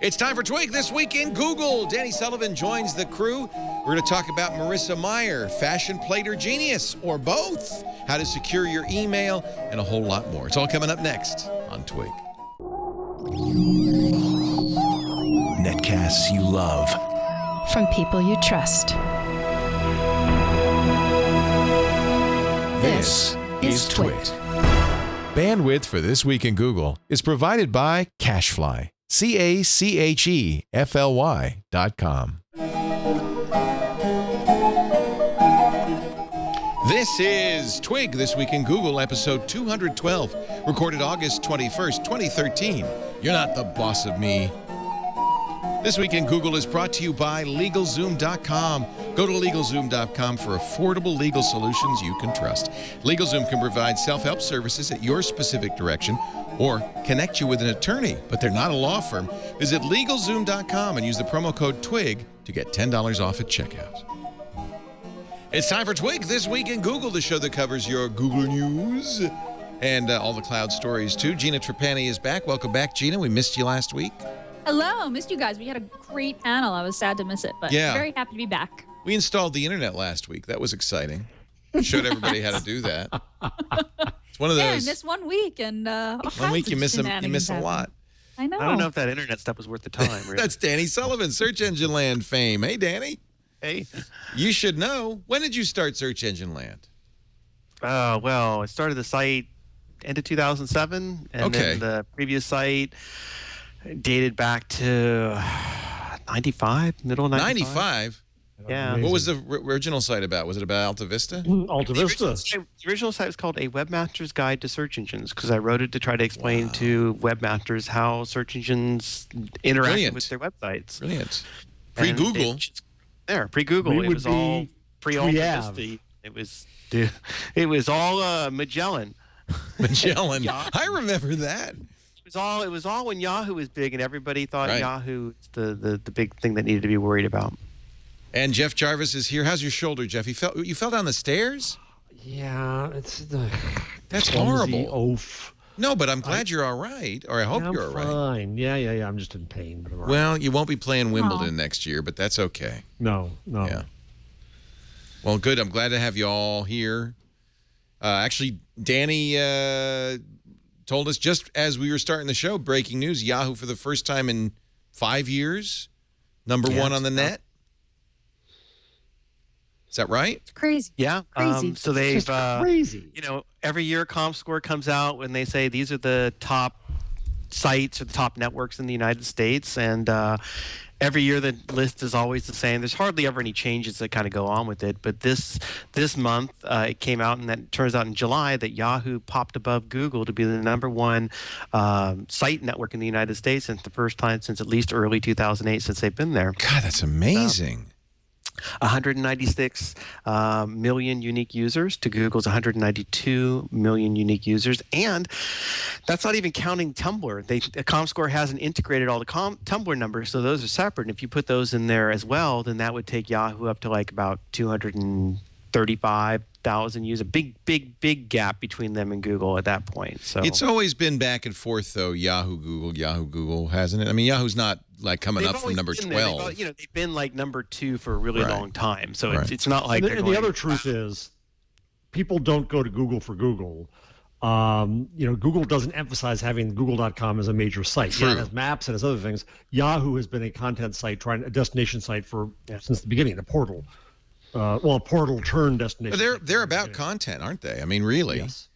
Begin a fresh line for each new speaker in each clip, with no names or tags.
It's time for Twig This Week in Google. Danny Sullivan joins the crew. We're going to talk about Marissa Meyer, fashion plate or genius, or both, how to secure your email, and a whole lot more. It's all coming up next on Twig.
Netcasts you love.
From people you trust.
This is Twig.
Bandwidth for This Week in Google is provided by Cachefly. CACHEFLY.com. This is Twig This Week in Google, episode 212, recorded August 21st, 2013. You're not the boss of me. This Week in Google is brought to you by LegalZoom.com. Go to LegalZoom.com for affordable legal solutions you can trust. LegalZoom can provide self-help services at your specific direction or connect you with an attorney, but they're not a law firm. Visit LegalZoom.com and use the promo code TWIG to get $10 off at checkout. It's time for Twig This Week in Google, the show that covers your Google news and all the cloud stories, too. Gina Trapani is back. Welcome back, Gina. We missed you last week.
Hello, missed you guys. We had a great panel. I was sad to miss it, but very happy to be back.
We installed the internet last week. That was exciting. Showed everybody how to do that. It's one of those.
Yeah, I missed 1 week, and
1 week you miss a lot.
I know.
I don't know if that internet stuff was worth the time. Really.
That's Danny Sullivan, Search Engine Land fame. Hey, Danny.
Hey.
You should know. When did you start Search Engine Land?
Well, I started the site end of 2007, and then the previous site dated back to 95, middle of 95.
95?
Yeah.
What was the original site about? Was it about Alta Vista?
Alta Vista.
The original site was called A Webmaster's Guide to Search Engines, because I wrote it to try to explain to webmasters how search engines interact with their websites.
Brilliant. Pre-Google.
Pre-Google. It was all pre-Alta Vista. It was all Magellan.
Magellan. I remember that.
It was all when Yahoo was big, and everybody thought Yahoo was the big thing that needed to be worried about.
And Jeff Jarvis is here. How's your shoulder, Jeff? You fell down the stairs?
Yeah,
that's horrible.
Oof.
No, but I'm glad you're all right, or I hope you're all right.
Fine. Yeah. I'm just in pain. But
well, you won't be playing Wimbledon next year, but that's okay.
No.
Yeah. Well, good. I'm glad to have you all here. Actually, Danny told us just as we were starting the show, breaking news, Yahoo for the first time in 5 years, number one on the net. Is that right?
It's crazy.
Yeah.
Crazy.
So they've
crazy.
Every year ComScore comes out when they say these are the top sites or the top networks in the United States, and every year the list is always the same. There's hardly ever any changes that kind of go on with it. But this month it came out, and that turns out in July that Yahoo popped above Google to be the number one site network in the United States, and it's the first time since at least early 2008 since they've been there.
God, that's amazing.
196 million unique users to Google's 192 million unique users, and that's not even counting Tumblr. ComScore hasn't integrated all the Tumblr numbers, so those are separate. And if you put those in there as well, then that would take Yahoo up to like about 235,000 users. Big gap between them and Google at that point. So
it's always been back and forth, though. Yahoo, Google, hasn't it? I mean, Yahoo's not like coming up from number 12.
They've been like number 2 for a really long time. So it's not like.
And the other truth is, people don't go to Google for Google. Google doesn't emphasize having Google.com as a major site.
True.
Yeah, it has maps and has other things. Yahoo has been a content site, a destination site since the beginning, a portal. A portal turned destination.
But they're about content, aren't they? I mean, really.
Yes.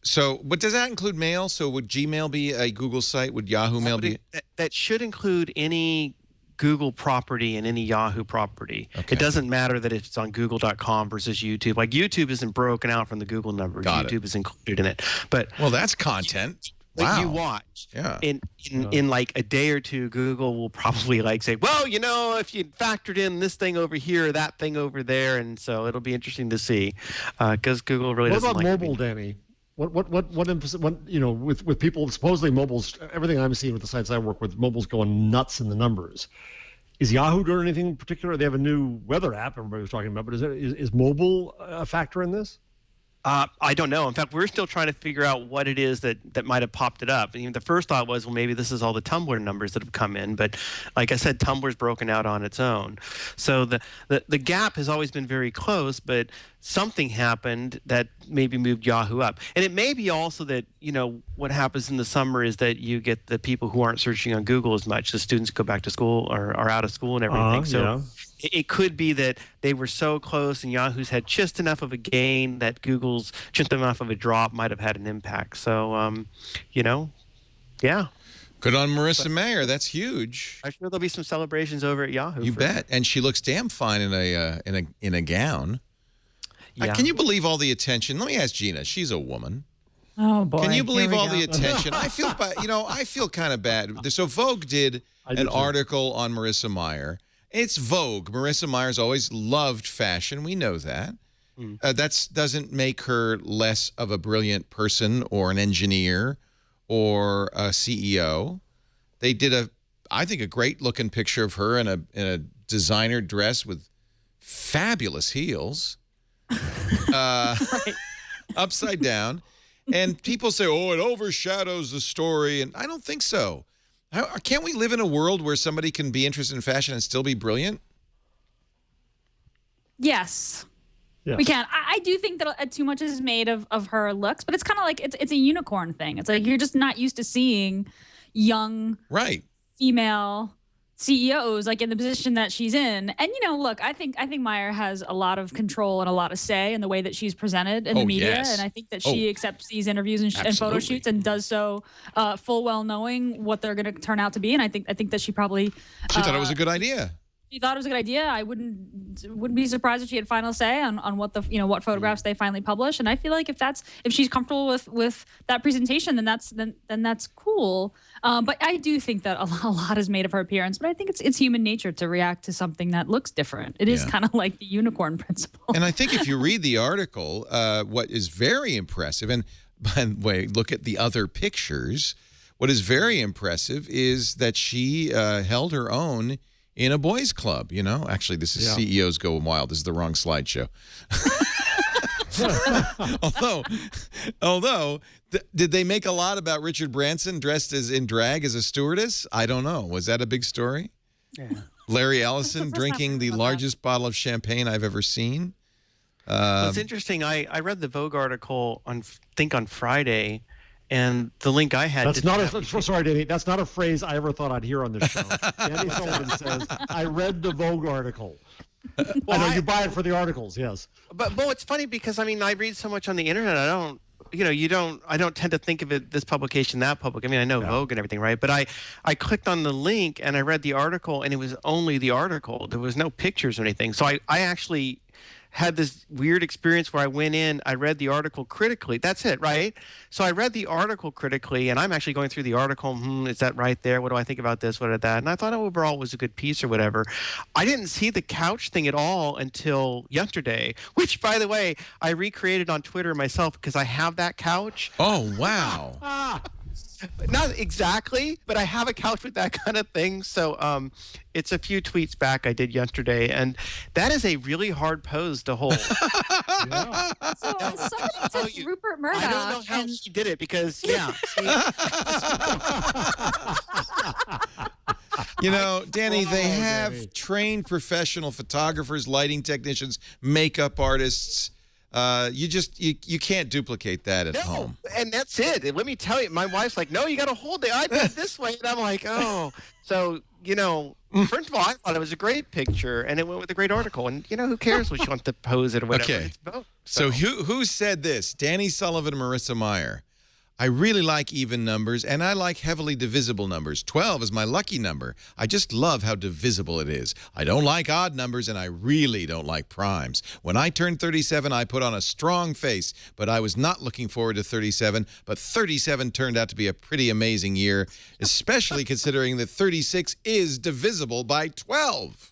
So, but does that include mail? So would Gmail be a Google site? Would Yahoo Mail be?
That should include any Google property and any Yahoo property.
Okay.
It doesn't matter that it's on Google.com versus YouTube. Like YouTube isn't broken out from the Google numbers. YouTube is included in it. But
that's content.
Wow. You watch.
Yeah.
In like a day or two, Google will probably say, well, if you factored in this thing over here, that thing over there, and so it'll be interesting to see, because Google really doesn't like.
What about mobile, Danny? What emphasis? With people supposedly mobile's everything I'm seeing with the sites I work with, mobile's going nuts in the numbers. Is Yahoo doing anything in particular? They have a new weather app everybody was talking about, but is mobile a factor in this?
I don't know. In fact, we're still trying to figure out what it is that might have popped it up. And the first thought was, well, maybe this is all the Tumblr numbers that have come in. But like I said, Tumblr's broken out on its own. So the gap has always been very close, but something happened that maybe moved Yahoo up. And it may be also that, what happens in the summer is that you get the people who aren't searching on Google as much. The students go back to school or are out of school and everything. So it could be that they were so close and Yahoo's had just enough of a gain that Google's just enough of a drop might have had an impact. So, yeah.
Good on Marissa Mayer. That's huge.
I'm sure there'll be some celebrations over at Yahoo.
You bet. And she looks damn fine in a gown.
Yeah.
Can you believe all the attention? Let me ask Gina. She's a woman.
Oh boy!
Can you believe all the attention? I feel kind of bad. So Vogue did an article on Marissa Mayer. It's Vogue. Marissa Mayer's always loved fashion. We know that. That doesn't make her less of a brilliant person or an engineer or a CEO. They did I think, a great-looking picture of her in a designer dress with fabulous heels, upside down. And people say, oh, it overshadows the story. And I don't think so. Can't we live in a world where somebody can be interested in fashion and still be brilliant?
Yes. We can. I do think that too much is made of her looks, but it's kind of like it's a unicorn thing. It's like you're just not used to seeing young female CEOs like in the position that she's in. And look, I think Meyer has a lot of control and a lot of say in the way that she's presented in the media.
Yes.
And I think that she accepts these interviews and photo shoots and does so full well knowing what they're going to turn out to be. And I think that she probably
thought it was a good idea.
She thought it was a good idea. I wouldn't be surprised if she had final say on what what photographs they finally publish. And I feel like if she's comfortable with that presentation, then that's cool. But I do think that a lot is made of her appearance. But I think it's human nature to react to something that looks different. It is kind of like the unicorn principle.
And I think if you read the article, what is very impressive, and by the way, look at the other pictures. What is very impressive is that she held her own in a boys' club, Actually, this is CEOs Going Wild. This is the wrong slideshow. although, did they make a lot about Richard Branson dressed in drag as a stewardess? I don't know. Was that a big story?
Yeah.
Larry Ellison drinking the largest bottle of champagne I've ever seen.
It's interesting. I read the Vogue article on Friday. And the link I had.
Sorry, Danny. That's not a phrase I ever thought I'd hear on this show. Danny Sullivan says, "I read the Vogue article." I know you buy it for the articles, yes.
But it's funny because I read so much on the internet. I don't tend to think of it this publication, that public. I know Vogue and everything, right? But I clicked on the link and I read the article, and it was only the article. There was no pictures or anything. So I actually had this weird experience where I went in, I read the article critically. That's it, right? So I read the article critically, and I'm actually going through the article. Is that right there? What do I think about this? What about that? And I thought overall it was a good piece or whatever. I didn't see the couch thing at all until yesterday, which, by the way, I recreated on Twitter myself because I have that couch.
Oh, wow.
Not exactly, but I have a couch with that kind of thing. So it's a few tweets back I did yesterday, and that is a really hard pose to hold.
So somebody took Rupert Murdoch.
I don't know how she did it because,
Danny, they have trained professional photographers, lighting technicians, makeup artists. You can't duplicate that at home.
And that's it. Let me tell you, my wife's like, no, you got to hold the iPad this way. And I'm like, oh. So, first of all, I thought it was a great picture, and it went with a great article. And, who cares what she wants to pose it or whatever.
Okay. So who said this? Danny Sullivan and Marissa Mayer. I really like even numbers, and I like heavily divisible numbers. 12 is my lucky number. I just love how divisible it is. I don't like odd numbers, and I really don't like primes. When I turned 37, I put on a strong face, but I was not looking forward to 37. But 37 turned out to be a pretty amazing year, especially considering that 36 is divisible by 12.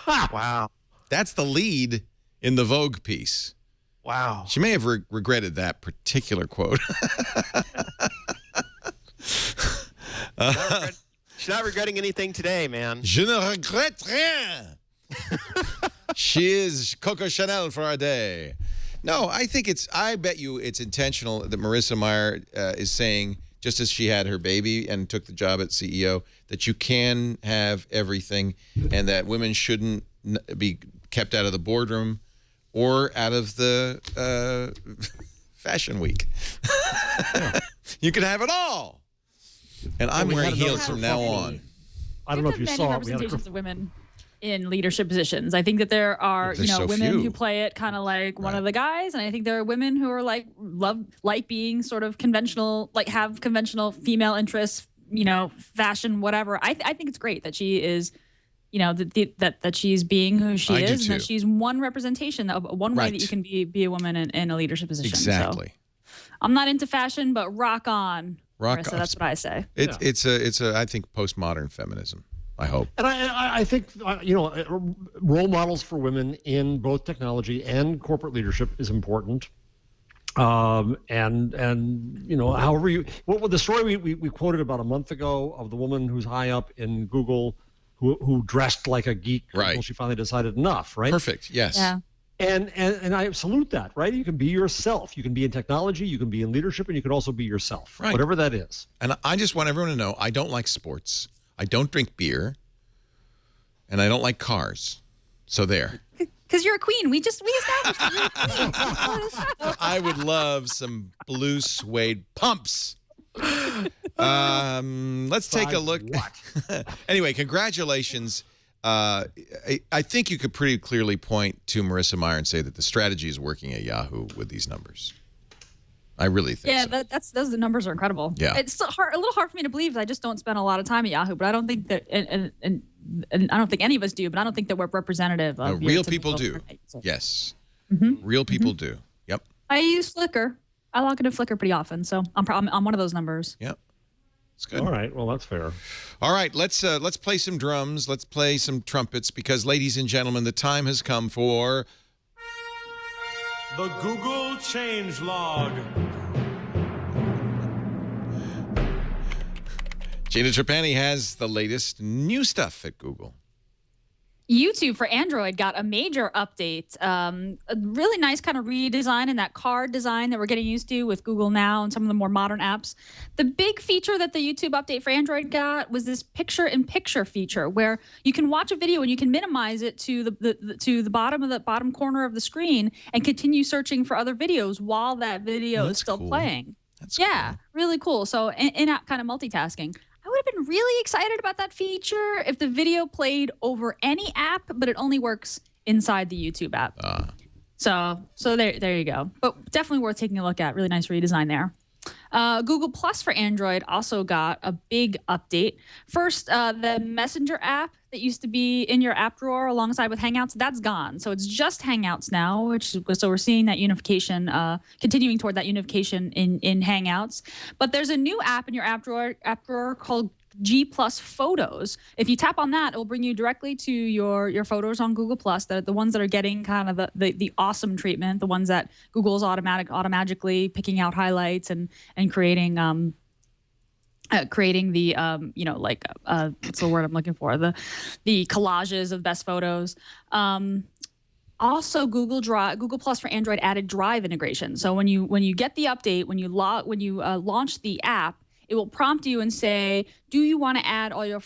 Wow.
That's the lead in the Vogue piece.
Wow.
She may have regretted that particular quote.
She's not regretting anything today, man.
Je ne regrette rien. She is Coco Chanel for a day. No, I bet you it's intentional that Marissa Mayer is saying, just as she had her baby and took the job at CEO, that you can have everything and that women shouldn't be kept out of the boardroom or out of the fashion week. You can have it all. And I'm wearing heels from now on.
I don't know if you saw it.
Representations of women in leadership positions. I think that there are, women who play it kind of like one of the guys, and I think there are women who are like being sort of conventional, like have conventional female interests, fashion, whatever. I think it's great that she is, that she's being who she is, and that she's one representation of one way that you can be a woman in a leadership position.
Exactly.
So, I'm not into fashion, but rock on, Marissa. That's what I say.
It's a I think postmodern feminism. I hope.
And I think, role models for women in both technology and corporate leadership is important. However the story we quoted about a month ago of the woman who's high up in Google who dressed like a geek until she finally decided enough, right?
Perfect. Yes.
Yeah.
And I salute that, right? You can be yourself. You can be in technology, you can be in leadership, and you can also be yourself, whatever that is.
And I just want everyone to know I don't like sports. I don't drink beer, and I don't like cars. So there.
Because you're a queen. We established that you're a queen.
I would love some blue suede pumps. Let's take a look. Anyway, congratulations. I think you could pretty clearly point to Marissa Mayer and say that the strategy is working at Yahoo with these numbers. I really think so.
The numbers are incredible.
Yeah.
It's a little hard for me to believe. I just don't spend a lot of time at Yahoo, but I don't think that, and I don't think any of us do, but I don't think that we're representative of
real people do. Yes. Real people do. Yep.
I use Flickr. I log into Flickr pretty often, so I'm one of those numbers.
Yep. It's good.
All right. Well, that's fair.
All right. Let's play some drums. Let's play some trumpets because, ladies and gentlemen, the time has come for
the Google changelog.
Gina Trapani has the latest new stuff at Google.
YouTube for Android got a major update, a really nice kind of redesign in that card design that we're getting used to with Google Now and some of the more modern apps. The big feature that the YouTube update for Android got was this picture-in-picture feature where you can watch a video and you can minimize it to the bottom corner of the screen and continue searching for other videos while that video is still playing.
That's cool.
Really cool. So in-app kind of multitasking. I would have been really excited about that feature if the video played over any app, but it only works inside the YouTube app. So there you go. But definitely worth taking a look at. Really nice redesign there. Google Plus for Android also got a big update. First, the Messenger app that used to be in your app drawer alongside with Hangouts, that's gone. So it's just Hangouts now, so we're seeing that unification, continuing toward that unification in Hangouts. But there's a new app in your app drawer called G Plus Photos. If you tap on that, it will bring you directly to your photos on Google Plus. The ones that are getting kind of the awesome treatment, the ones that Google's automatically picking out highlights and creating the what's the word I'm looking for, the collages of best photos. Also, Google Plus for Android added Drive integration. So when you get the update, when you launch the app, it will prompt you and say, do you want to add all your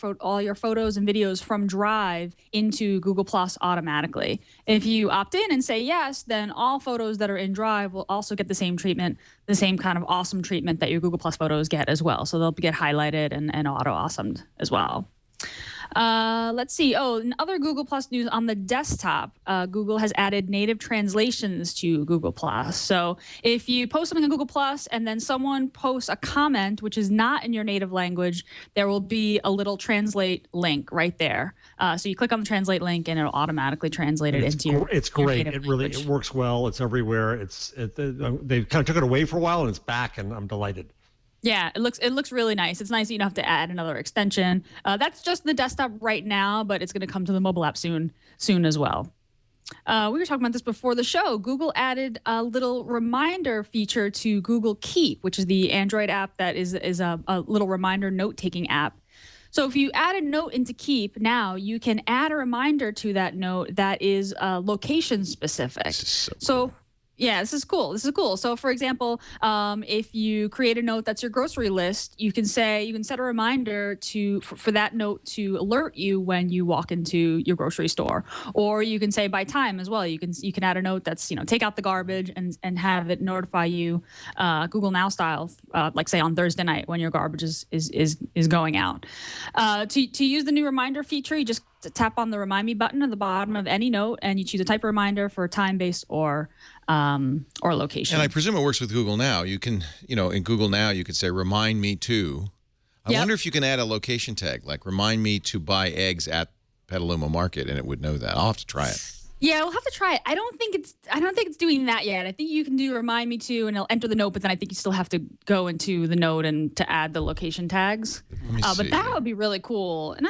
photos and videos from Drive into Google Plus automatically? If you opt in and say yes, then all photos that are in Drive will also get the same treatment, the same kind of awesome treatment that your Google Plus photos get as well. So they'll get highlighted and auto-awesomed as well. Let's see. And other Google Plus news on the desktop. Google has added native translations to Google Plus. So if you post something on Google Plus and then someone posts a comment which is not in your native language, there will be a little translate link right there. So you click on the translate link and it'll automatically translate it into your.
It's great.
Native
It works well. It's everywhere. They kind of took it away for a while and it's back, and I'm delighted.
Yeah, it looks really nice. It's nice that you don't have to add another extension. That's just the desktop right now, but it's going to come to the mobile app soon as well. We were talking about this before the show. Google added a little reminder feature to Google Keep, which is the Android app that is a little reminder note-taking app. So if you add a note into Keep now, you can add a reminder to that note that is location specific.
This is so cool.
Yeah, this is cool. So, for example, if you create a note that's your grocery list, you can set a reminder for that note to alert you when you walk into your grocery store, or you can say by time as well. You can add a note that's take out the garbage and have it notify you, Google Now style, like say on Thursday night when your garbage is going out. To use the new reminder feature, you just tap on the Remind Me button at the bottom of any note, and you choose a type of reminder for time-based or location.
And I presume it works with Google Now. You can, in Google Now, you could say, remind me to. I wonder if you can add a location tag, like remind me to buy eggs at Petaluma Market, and it would know that. I'll have to try it.
Yeah, we'll have to try it. I don't think it's doing that yet. I think you can do remind me to, and it'll enter the note, but then I think you still have to go into the note and to add the location tags.
Let me see.
But that would be really cool. And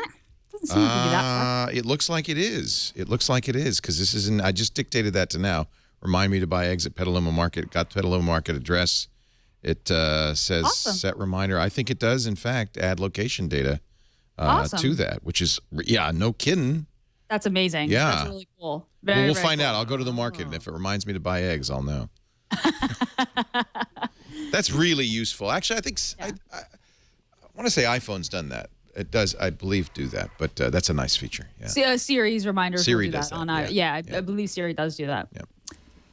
doesn't seem to be that far.
It looks like it is. It looks like it is, because this is I just dictated that to Now. Remind me to buy eggs at Petaluma Market. Got Petaluma Market address. It says
Awesome.
Set reminder. I think it does, in fact, add location data to that, which is, no kidding.
That's amazing.
Yeah.
That's really cool.
We'll find out. I'll go to the market, and if it reminds me to buy eggs, I'll know. That's really useful. Actually, I think I want to say iPhone's done that. It does, I believe, do that, but that's a nice feature. Yeah.
Siri's reminders
Siri
will do
does
that.
that.
I believe Siri does do that.
Yep.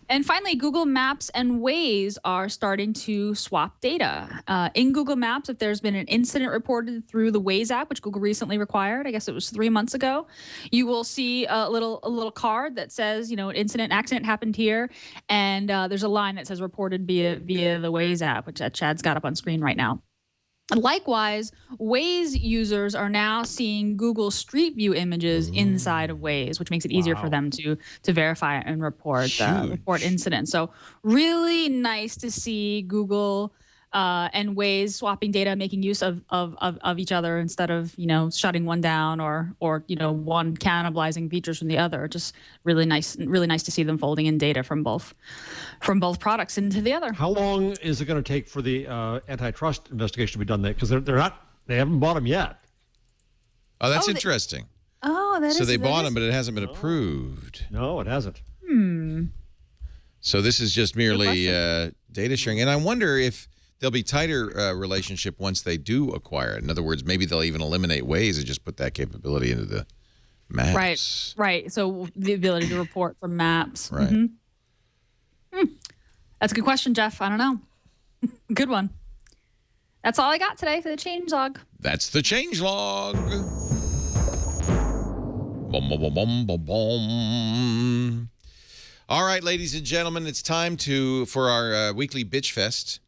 And finally, Google Maps and Waze are starting to swap data. In Google Maps, if there's been an incident reported through the Waze app, which Google recently required, I guess it was 3 months ago, you will see a little card that says, an accident happened here, and there's a line that says reported via the Waze app, which Chad's got up on screen right now. Likewise, Waze users are now seeing Google Street View images inside of Waze, which makes it easier for them to verify and report incidents. So really nice to see Google and Waze swapping data, making use of each other instead of shutting one down or one cannibalizing features from the other. Just really nice to see them folding in data from both products into the other.
How long is it going to take for the antitrust investigation to be done? Because they haven't bought them yet.
Oh, that's interesting. So they bought them, but it hasn't been approved.
No, it hasn't.
So this is just merely data sharing, and I wonder if there'll be tighter relationship once they do acquire it. In other words, maybe they'll even eliminate Waze and just put that capability into the maps.
Right. So the ability to report from maps.
Right.
Mm-hmm. That's a good question, Jeff. I don't know. Good one. That's all I got today for the change log.
That's the change log. Bum, bum, bum, bum, bum, bum. All right, ladies and gentlemen, it's time for our weekly bitch fest.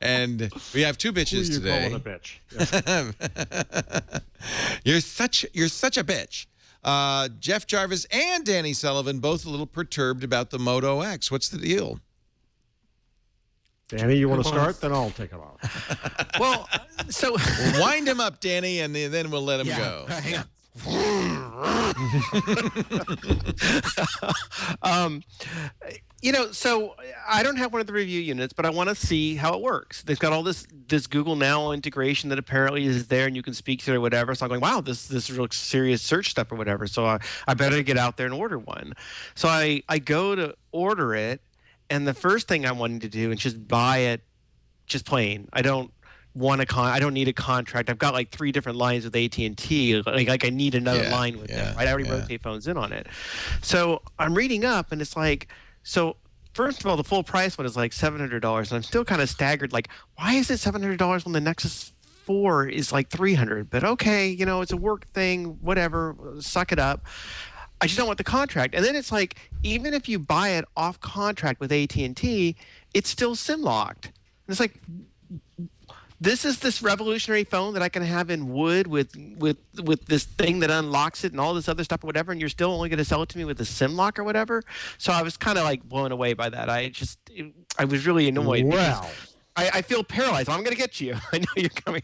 And we have two bitches today.
Calling a bitch?
You're such a bitch. Jeff Jarvis and Danny Sullivan both a little perturbed about the Moto X. What's the deal?
Danny, you want to start? Then I'll take it off.
Well, so
wind him up, Danny, and then we'll let him go.
Hang on. So I don't have one of the review units, but I want to see how it works. They've got all this Google Now integration that apparently is there, and you can speak to it or whatever. So I'm going, wow, this is real serious search stuff or whatever. So I better get out there and order one. So I go to order it, and the first thing I'm wanting to do is just buy it, just plain. I don't need a contract. I've got like 3 different lines with AT&T. Like I need another line with them. Right? I already rotate phones in on it. So I'm reading up, and it's like, so first of all, the full price one is like $700, and I'm still kind of staggered. Like, why is it $700 when the Nexus 4 is like $300? But okay, it's a work thing. Whatever, suck it up. I just don't want the contract. And then it's like, even if you buy it off contract with AT&T, it's still SIM locked. And it's like, this is this revolutionary phone that I can have in wood with this thing that unlocks it and all this other stuff or whatever, and you're still only going to sell it to me with a SIM lock or whatever. So I was kind of like blown away by that. I was really annoyed.
Well,
I feel paralyzed. I'm going to get you. I know you're coming.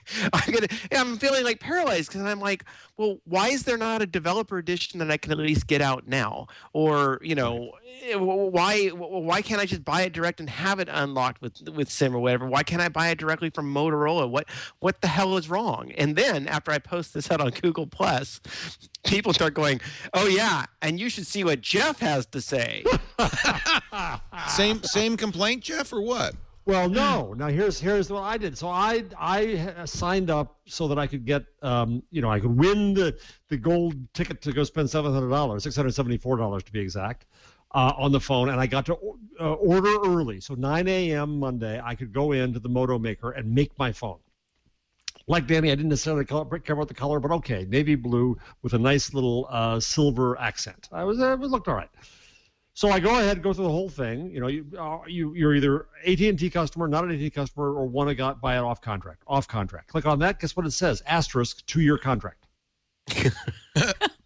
I'm feeling like paralyzed because I'm like, well, why is there not a developer edition that I can at least get out now? Or, why can't I just buy it direct and have it unlocked with SIM or whatever? Why can't I buy it directly from Motorola? What the hell is wrong? And then after I post this out on Google Plus, people start going, oh yeah, and you should see what Jeff has to say.
Same complaint, Jeff, or what?
Well, no. Now here's what I did. So I signed up so that I could get I could win the gold ticket to go spend $700, $674 to be exact, on the phone, and I got to order early. So 9 a.m. Monday, I could go into the Moto Maker and make my phone. Like Danny, I didn't necessarily care about the color, but okay, navy blue with a nice little silver accent. It looked all right. So I go ahead, go through the whole thing. You're either AT&T customer, not an AT&T customer, or want to buy it off contract. Off contract. Click on that. Guess what it says? Asterisk 2-year contract. And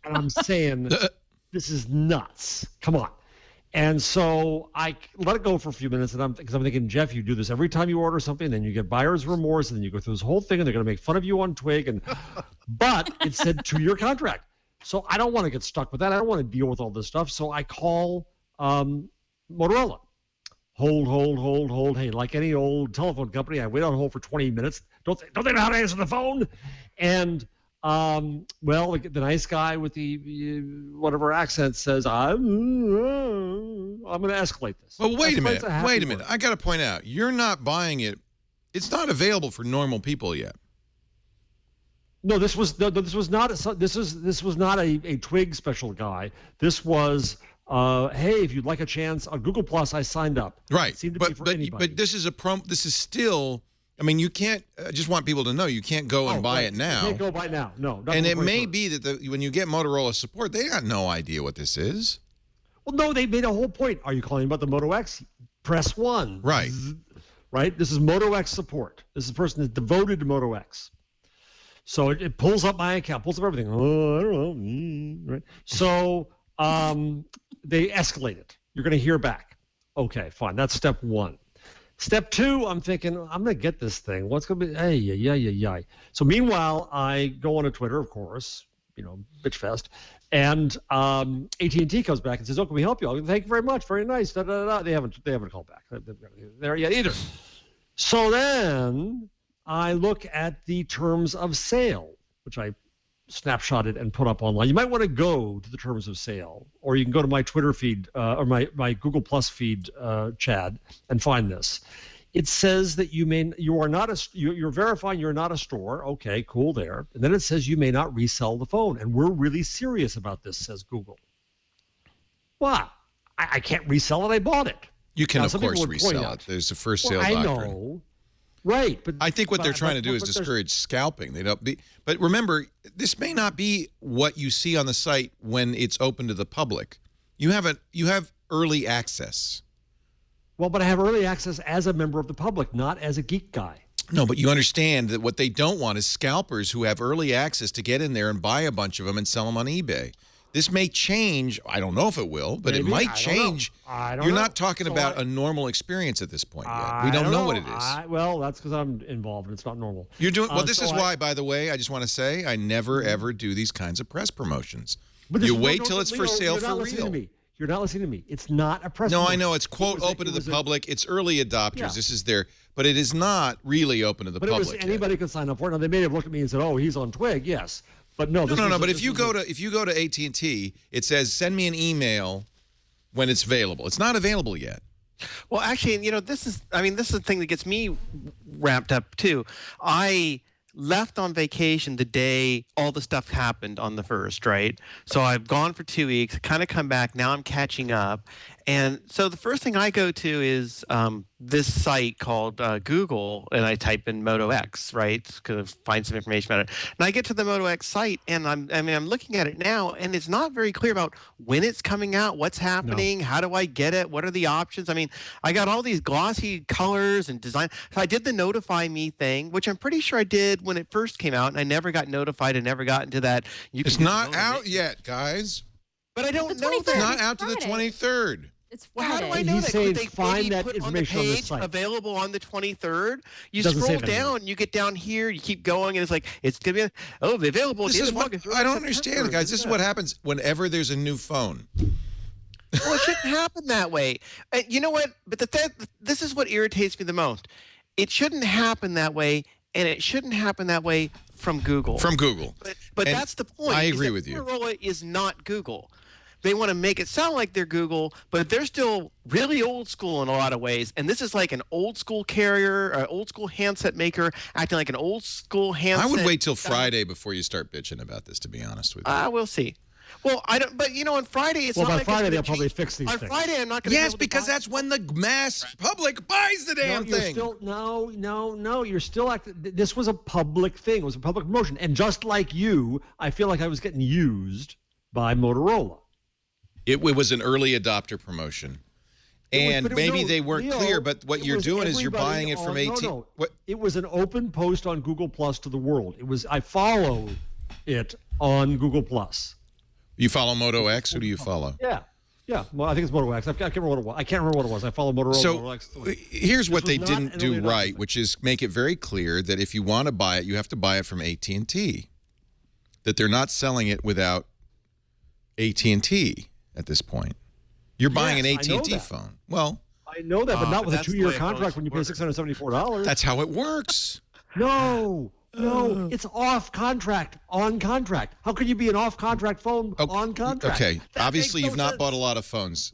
I'm saying, this is nuts. Come on. And so I let it go for a few minutes, because I'm thinking, Jeff, you do this every time you order something, and then you get buyer's remorse, and then you go through this whole thing, and they're going to make fun of you on Twig. But it said 2-year contract. So I don't want to get stuck with that. I don't want to deal with all this stuff. So I call Motorola. Hold. Hey, like any old telephone company, I wait on hold for 20 minutes. Don't they know how to answer the phone? And the nice guy with the whatever accent says, I'm going to escalate this.
Well, wait a minute. I got to point out, you're not buying it. It's not available for normal people yet.
No, this was not a Twig special guy. This was. Hey, if you'd like a chance on Google Plus, I signed up.
Right,
but
this is This is still. I mean, you can't. I just want people to know you can't go and buy it now.
You can't go buy it now. No.
And it may be that when you get Motorola support, they got no idea what this is.
Well, no, they made a whole point. Are you calling about the Moto X? Press 1.
Right.
Right. This is Moto X support. This is a person that's devoted to Moto X. So it pulls up my account, pulls up everything. Oh, I don't know. Right. So. They escalate it. You're going to hear back. Okay, fine. That's step 1. Step 2, I'm thinking, I'm going to get this thing. What's going to be? Yeah. So meanwhile, I go on to Twitter, of course, bitch fest, and AT&T comes back and says, "Oh, can we help you?" Thank you very much. Very nice. Da, da, da. They haven't called back there yet either. So then I look at the terms of sale, which I snapshotted and put up online. You might want to go to the terms of sale, or you can go to my Twitter feed or my Google Plus feed, Chad, and find this. It says that you're verifying you're not a store. Okay, cool there. And then it says you may not resell the phone, and we're really serious about this, says Google. What? I can't resell it. I bought it.
You can, of course, resell it. There's a first sale doctrine.
I know. Right, but
I think what they're trying to do is discourage scalping. But remember, this may not be what you see on the site when it's open to the public. You have early access.
Well, but I have early access as a member of the public, not as a geek guy.
No, but you understand that what they don't want is scalpers who have early access to get in there and buy a bunch of them and sell them on eBay. This may change. I don't know if it will, but it might change. You're not talking about a normal experience at this point yet. We don't know what it is.
Well, that's because I'm involved, and it's not normal.
You're doing well. This is why, by the way, I just want to say I never ever do these kinds of press promotions. You wait till it's for sale for real.
You're not listening to me. It's not a press.
No, I know it's quote open to the public. It's early adopters. Yeah. This is but it is not really open to the public.
But anybody could sign up for it. Now they may have looked at me and said, "Oh, he's on Twig." Yes. But no.
But if you go to AT&T, it says send me an email when it's available. It's not available yet.
Well, actually, this is the thing that gets me wrapped up too. I left on vacation the day all the stuff happened on the 1st, right? So I've gone for 2 weeks, kind of come back. Now I'm catching up. And so the first thing I go to is this site called Google, and I type in Moto X, right, to find some information about it. And I get to the Moto X site, and I'm looking at it now, and it's not very clear about when it's coming out, what's happening, how do I get it, what are the options. I mean, I got all these glossy colors and design. So I did the notify me thing, which I'm pretty sure I did when it first came out, and I never got notified. I never got into that.
It's not out yet, guys.
But I don't know that.
It's not out to the 23rd.
It's
Well, how do I
Friday.
know
He's
that?
saying
Could they
find
maybe
that
put
information on
on the
the
page
site.
available on the 23rd? You
Doesn't say
scroll
it anywhere.
down, you get down here, you keep going, and it's like it's gonna be available. At
This
the end
is
of
what
August,
I don't
September,
understand, guys. This is what happens whenever there's a new phone.
Well, it shouldn't happen that way. You know what? But this is what irritates me the most. It shouldn't happen that way, and it shouldn't happen that way from Google.
From Google.
But
And
that's the point.
I
is
agree
that
with you.
Motorola is not Google. They want to make it sound like they're Google, but they're still really old school in a lot of ways. And this is like an old school carrier, an old school handset maker, acting like an old school handset.
I would wait till Friday before you start bitching about this, to be honest with you.
We'll see. Well, I don't. But on Friday it's
Well,
not
by
like
Friday
it's
they'll
gonna
probably
change.
fix these
On
things.
Friday, I'm not going to.
Yes, because that's when the mass public buys the damn
You're
thing.
still no. You're still acting. This was a public thing. It was a public promotion, and just like you, I feel like I was getting used by Motorola.
It was an early adopter promotion. And maybe they weren't clear, but what you're doing is you're buying it from AT.
No.
What?
It was an open post on Google Plus to the world. It was. I follow it on Google Plus.
You follow Moto X? Who do you follow?
Yeah. Well, I think it's Moto X. I can't remember what it was. I can't remember what it was. I follow Motorola.
So
Moto X.
here's what they
was not
didn't
an
do
early
right,
adopter.
which is make it very clear that if you want to buy it, you have to buy it from AT&T. That they're not selling it without AT&T at this point. You're buying an
Yes, I know
AT&T
that.
phone. Well,
I know that, but not
but
with a
that's the
2-year
way
contract
phones
when you pay
work.
$674.
that's how it works.
No, it's off contract, on contract. How could you be an off contract phone on contract?
Okay,
That
obviously
makes
you've
no
not
sense.
bought a lot of phones,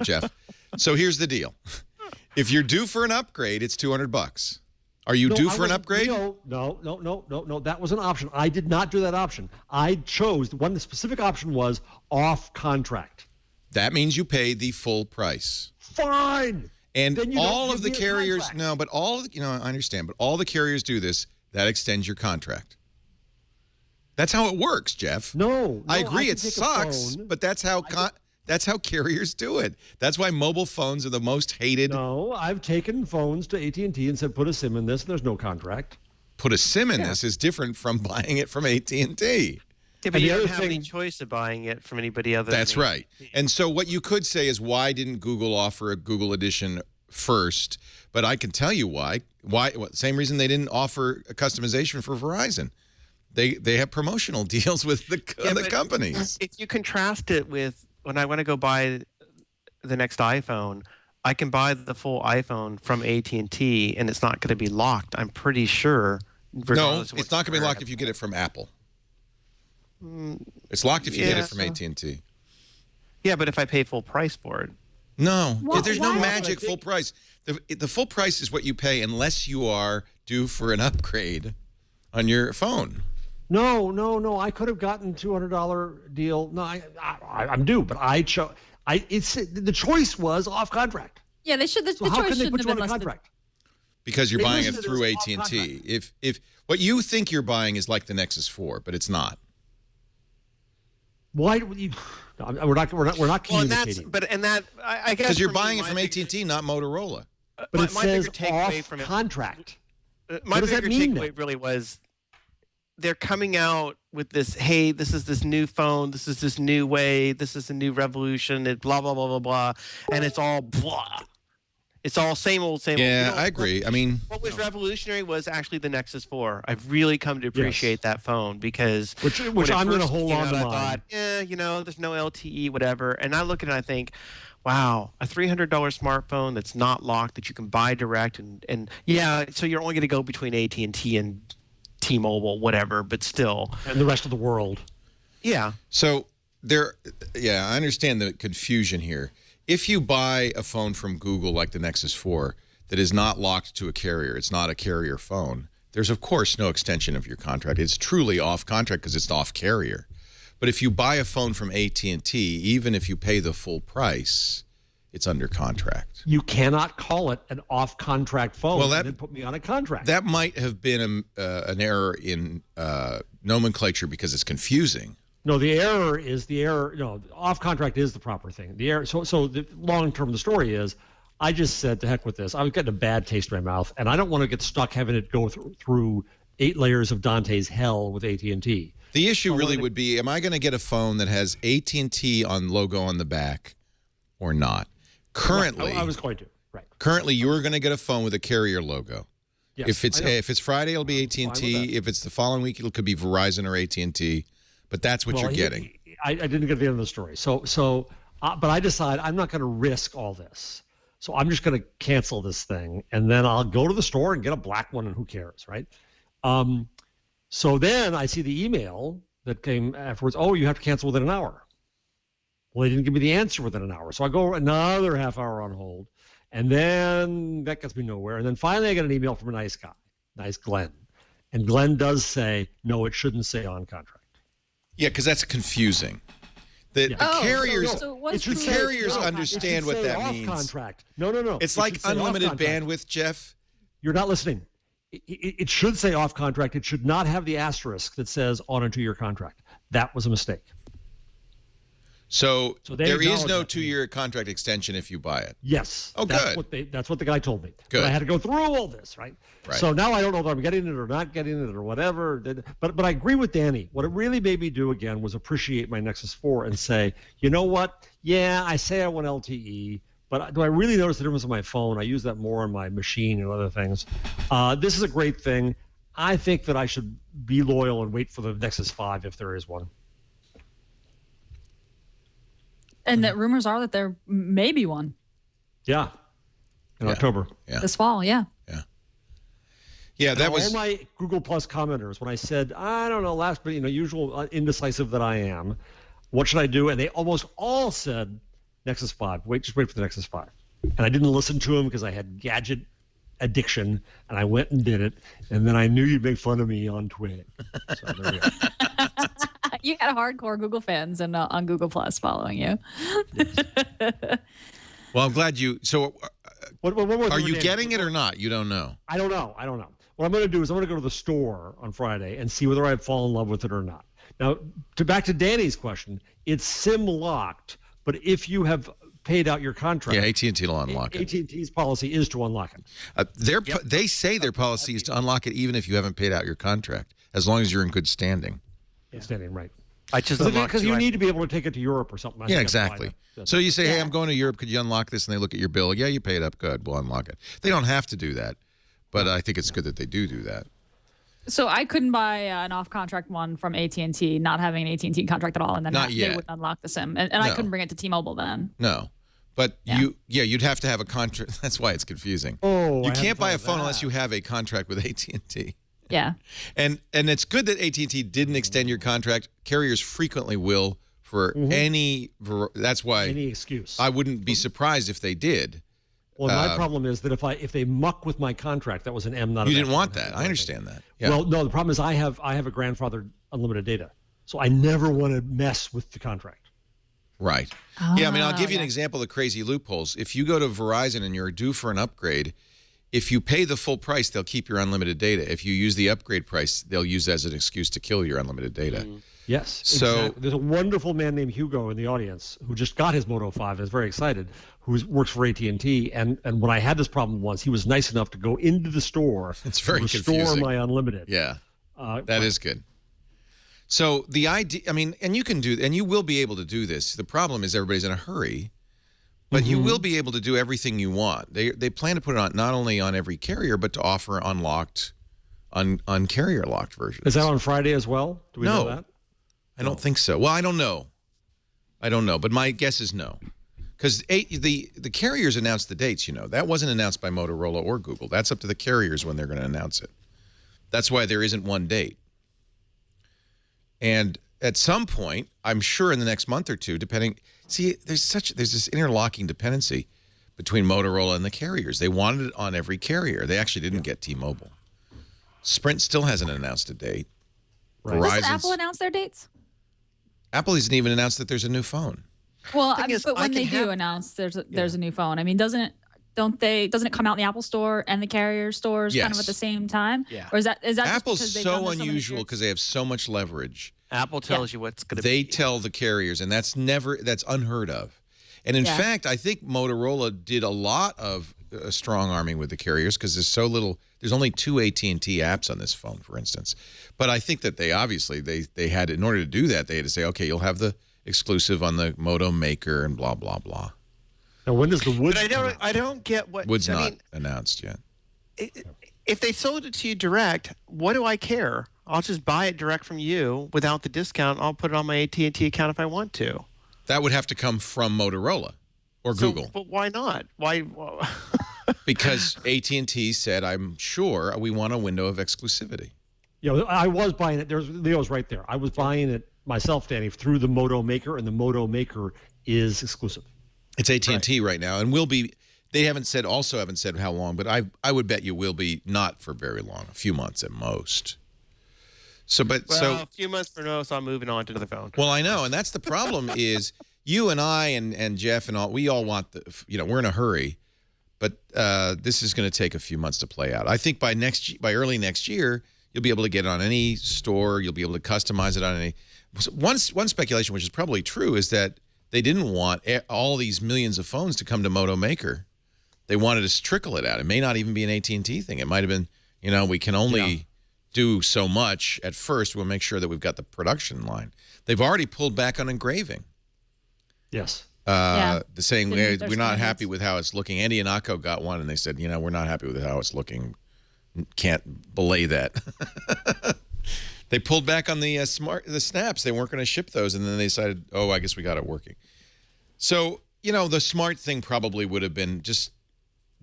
Jeff. So here's the deal. If you're due for an upgrade, it's $200. Are you due
I
for an
wasn't-
upgrade?
No. That was an option. I did not do that option. I chose the specific option was off contract.
That means you pay the full price.
Fine.
And
Then you don't
all
give
of the
me a
carriers,
contract.
no, but all, I understand, but all the carriers do this. That extends your contract. That's how it works, Jeff.
No,
I agree.
can
It
take a
sucks,
phone.
but that's how carriers do it. That's why mobile phones are the most hated.
No, I've taken phones to AT&T and said put a SIM in this, and there's no contract.
Put a SIM in this is different from buying it from AT&T.
Yeah, but
And
you
the
don't
other
have any
thing-
choice of buying it from anybody other.
That's
than
right. And so what you could say is, why didn't Google offer a Google edition first? But I can tell you why. Same reason they didn't offer a customization for Verizon. They have promotional deals with the other
but
companies.
If you contrast it with when I want to go buy the next iPhone, I can buy the full iPhone from AT&T, and it's not going to be locked. I'm pretty sure.
No,
regardless of
it's
what
not going to be
carrier
locked
I
if you get it from Apple. It's locked if you get it from AT&T.
Yeah, but if I pay full price for it.
No,
Why-
there's no
why-
magic full price. The full price is what you pay unless you are due for an upgrade on your phone.
No. I could have gotten $200 deal. No, I'm due, but I chose. The choice was off contract.
Yeah, they should. The
So how
choice
can they
shouldn't
put
have
you on
been
a
less than.
contract?
Because you're
They
buying it
listed it
through
as off
AT&T. If what you think you're buying is like the Nexus 4, but it's not.
Why would you? No, we're not
Well, and
communicating.
I guess
Because you're
for me,
buying it
my
from
big-
AT&T, not Motorola.
but it
my
says
bigger takeaway
off
from it.
contract.
My
What does that
bigger
mean,
takeaway
then?
really was they're coming out with this, hey, this is this new phone, this is this new way, this is a new revolution, it blah, blah, blah, blah, blah. And it's all blah. It's all same old, same old.
Yeah, I agree. I mean,
What was revolutionary was actually the Nexus 4. I've really come to appreciate that phone because
Which
when it
I'm going to
first
hold
came
on
out,
to
I
mine.
thought, there's no LTE, whatever. And I look at it and I think, wow, a $300 smartphone that's not locked that you can buy direct, and yeah, so you're only going to go between AT&T and T-Mobile, whatever, but still,
And the rest of the world.
yeah.
so I understand the confusion here. If you buy a phone from Google like the Nexus 4 that is not locked to a carrier, it's not a carrier phone, there's of course no extension of your contract. It's truly off contract because it's off carrier. But if you buy a phone from AT&T, even if you pay the full price, it's under contract.
You cannot call it an off-contract phone
Well,
and then put me on a contract.
That might have been an error in nomenclature because it's confusing.
No, the error is the error. No, off-contract is the proper thing. The error. So the long-term, the story is, I just said to heck with this. I was getting a bad taste in my mouth, and I don't want to get stuck having it go through 8 layers of Dante's hell with AT&T.
The issue really would be, am I going to get a phone that has AT&T on logo on the back or not? Currently,
I was going to. Right.
Currently, you're going to get a phone with a carrier logo.
Yes,
If it's Friday, it'll be
fine with
AT&T.
that.
If it's the following week, it could be Verizon or AT&T. But that's what you're getting.
I didn't get the end of the story. But I decide I'm not going to risk all this. So I'm just going to cancel this thing, and then I'll go to the store and get a black one, and who cares, right? So then I see the email that came afterwards. Oh, you have to cancel within an hour. Well, they didn't give me the answer within an hour. So I go another half hour on hold, and then that gets me nowhere. And then finally I get an email from a nice guy, nice Glenn. And Glenn does say, no, it shouldn't say on contract.
Yeah, because that's confusing. The carriers, the carriers understand what that means.
Contract. No.
It's like unlimited bandwidth, Jeff.
You're not listening. It should say off contract. It should not have the asterisk that says on a 2-year contract. That was a mistake.
So there is no 2-year contract extension if you buy it.
Yes.
Oh, good.
That's what the guy told me.
Good.
But I had to go through all this, right? So now I don't know if I'm getting it or not getting it or whatever. But I agree with Danny. What it really made me do again was appreciate my Nexus 4 and say, you know what? Yeah, I say I want LTE, but do I really notice the difference on my phone? I use that more on my machine and other things. This is a great thing. I think that I should be loyal and wait for the Nexus 5 if there is one.
And that rumors are that there may be one.
Yeah. In October.
Yeah.
This fall, yeah.
Yeah, that was
all my Google Plus commenters when I said, I don't know, usual indecisive that I am. What should I do? And they almost all said Nexus 5. Just wait for the Nexus 5. And I didn't listen to them because I had gadget addiction, and I went and did it. And then I knew you'd make fun of me on Twig. So there we go.
You got hardcore Google fans and on Google Plus following you.
Well, I'm glad you. So, are you
Danny?
getting it or not? You don't know.
I don't know. What I'm going to do is I'm going to go to the store on Friday and see whether I fall in love with it or not. Now, back to Danny's question, it's SIM locked, but if you have paid out your contract,
Yeah, AT&T will unlock it.
AT&T's policy is to unlock it.
They say their policy is to unlock it even if you haven't paid out your contract, as long as you're in good standing.
Standing right.
I just
Because you need to be able to take it to Europe or something.
Yeah, exactly. So you say, hey, I'm going to Europe. Could you unlock this? And they look at your bill. Yeah, you paid up. Good. We'll unlock it. They don't have to do that, but I think it's good that they do that.
So I couldn't buy an off-contract one from AT&T, not having an AT&T contract at all, and then
Not
they
yet.
wouldn't unlock the SIM, and
No.
I couldn't bring it to T-Mobile then.
No. But you'd have to have a contract. That's why it's confusing.
Oh,
you
I
can't buy a
hadn't thought
phone
of
unless
that.
you have a contract with AT&T.
Yeah.
And it's good that AT&T didn't extend your contract. Carriers frequently will for that's why
Any excuse.
I wouldn't be surprised if they did.
Well, my problem is that if they muck with my contract, that was an M, not a
You
F.
didn't want that. I understand that. Yeah.
Well, no, the problem is I have a grandfathered unlimited data, so I never want to mess with the contract.
Right. Yeah, I mean, I'll give you an example of the crazy loopholes. If you go to Verizon and you're due for an upgrade, if you pay the full price, they'll keep your unlimited data. If you use the upgrade price, they'll use that as an excuse to kill your unlimited data.
Yes.
So
exactly. There's a wonderful man named Hugo in the audience who just got his Moto 5 and is very excited, who works for AT&T. And when I had this problem once, he was nice enough to go into the store
It's very
to restore
confusing.
my unlimited.
Yeah, that is good. So the idea, I mean, and you will be able to do this. The problem is everybody's in a hurry, but you will be able to do everything you want. They plan to put it on not only on every carrier, but to offer unlocked, carrier locked versions.
Is that on Friday as well? Do we know that?
I don't think so. Well, I don't know, but my guess is no, because the carriers announced the dates. You know, that wasn't announced by Motorola or Google. That's up to the carriers when they're going to announce it. That's why there isn't one date. And at some point, I'm sure in the next month or two, there's this interlocking dependency between Motorola and the carriers. They wanted it on every carrier. They actually didn't get T-Mobile. Sprint still hasn't announced a date.
Right.
Doesn't Apple announce their dates?
Apple hasn't even announced that there's a new phone.
Well,
Thing is,
but
I
when
can
they do
have-
announce there's a new phone, I mean, doesn't it come out in the Apple Store and the carrier stores kind of
Yes.
at the same time?
Yeah.
Or is that
Apple's
just because they've done
so
this many
unusual
years?
because they have so much leverage.
Apple tells you what's going to be.
They tell the carriers, and that's unheard of. And in fact, I think Motorola did a lot of strong arming with the carriers because there's only 2 AT&T apps on this phone, for instance. But I think that they obviously, they had, in order to do that, they had to say, okay, you'll have the exclusive on the Moto Maker and blah, blah, blah.
Now, when does the wood?
But I don't get what
Wood's
I
not
mean,
announced yet.
if they sold it to you direct, what do I care? I'll just buy it direct from you without the discount. I'll put it on my AT&T account if I want to.
That would have to come from Motorola or Google.
But why not? Why?
Because AT&T said, I'm sure we want a window of exclusivity.
I was buying it. Leo's right there. I was buying it myself, Danny, through the Moto Maker, and the Moto Maker is exclusive.
It's AT&T right now, and will be. They haven't said how long, but I would bet you will be not for very long, a few months at most. So
a few months for no, so I'm moving on to the phone.
Well, I know, and that's the problem is you and I and Jeff and all, we all want we're in a hurry, but this is going to take a few months to play out. I think by early next year, you'll be able to get it on any store. You'll be able to customize it on any. One speculation, which is probably true, is that they didn't want all these millions of phones to come to Moto Maker. They wanted to trickle it out. It may not even be an AT&T thing. It might have been, we can only do so much at first. We'll make sure that we've got the production line. They've already pulled back on engraving.
Yes.
Saying we're not happy with how it's looking. Andy and Akko got one, and they said, we're not happy with how it's looking. Can't belay that. They pulled back on the snaps. They weren't going to ship those, and then they decided, I guess we got it working. So, the smart thing probably would have been just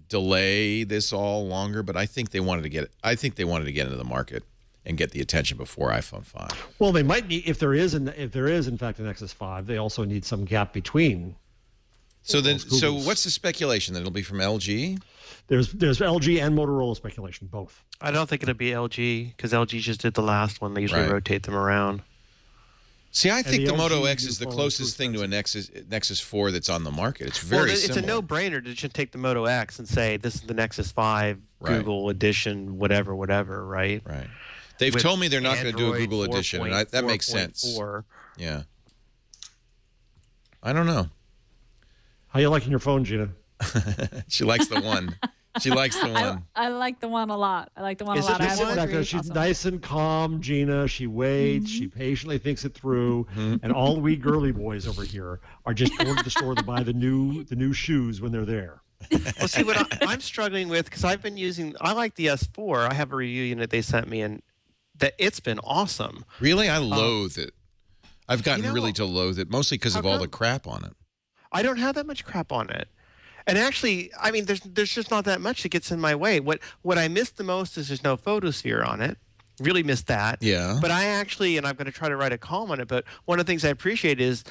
delay this all longer, but I think they wanted to get into the market and get the attention before iPhone 5. Well,
they might need, if there is in fact an Nexus 5, they also need some gap between.
So what's the speculation? That it'll be from LG?
There's LG and Motorola speculation, both.
I don't think it'll be LG because LG just did the last one. They usually rotate them around.
See, I think the Moto X is the closest thing to a Nexus 4 that's on the market. It's very similar.
It's a no-brainer to just take the Moto X and say, this is the Nexus 5 Google edition, whatever, right?
Right. They've told me they're not going to do a Google edition, and that makes sense. Yeah. I don't know.
How you liking your phone, Gina?
She likes the one. She likes the one.
I like the one a lot. I like the one a lot.
She's nice and calm, Gina. She waits. She patiently thinks it through. And all we girly boys over here are just going to the store to buy the new shoes when they're there.
Well, see, what I'm struggling with, because I like the S4. I have a review unit they sent me, and that it's been awesome.
Really? I loathe it. I've gotten really to loathe it, mostly because of all the crap on it.
I don't have that much crap on it. And actually, I mean, there's just not that much that gets in my way. What I miss the most is there's no photosphere on it. Really miss that.
Yeah.
But I actually, and I'm going to try to write a column on it, but one of the things I appreciate is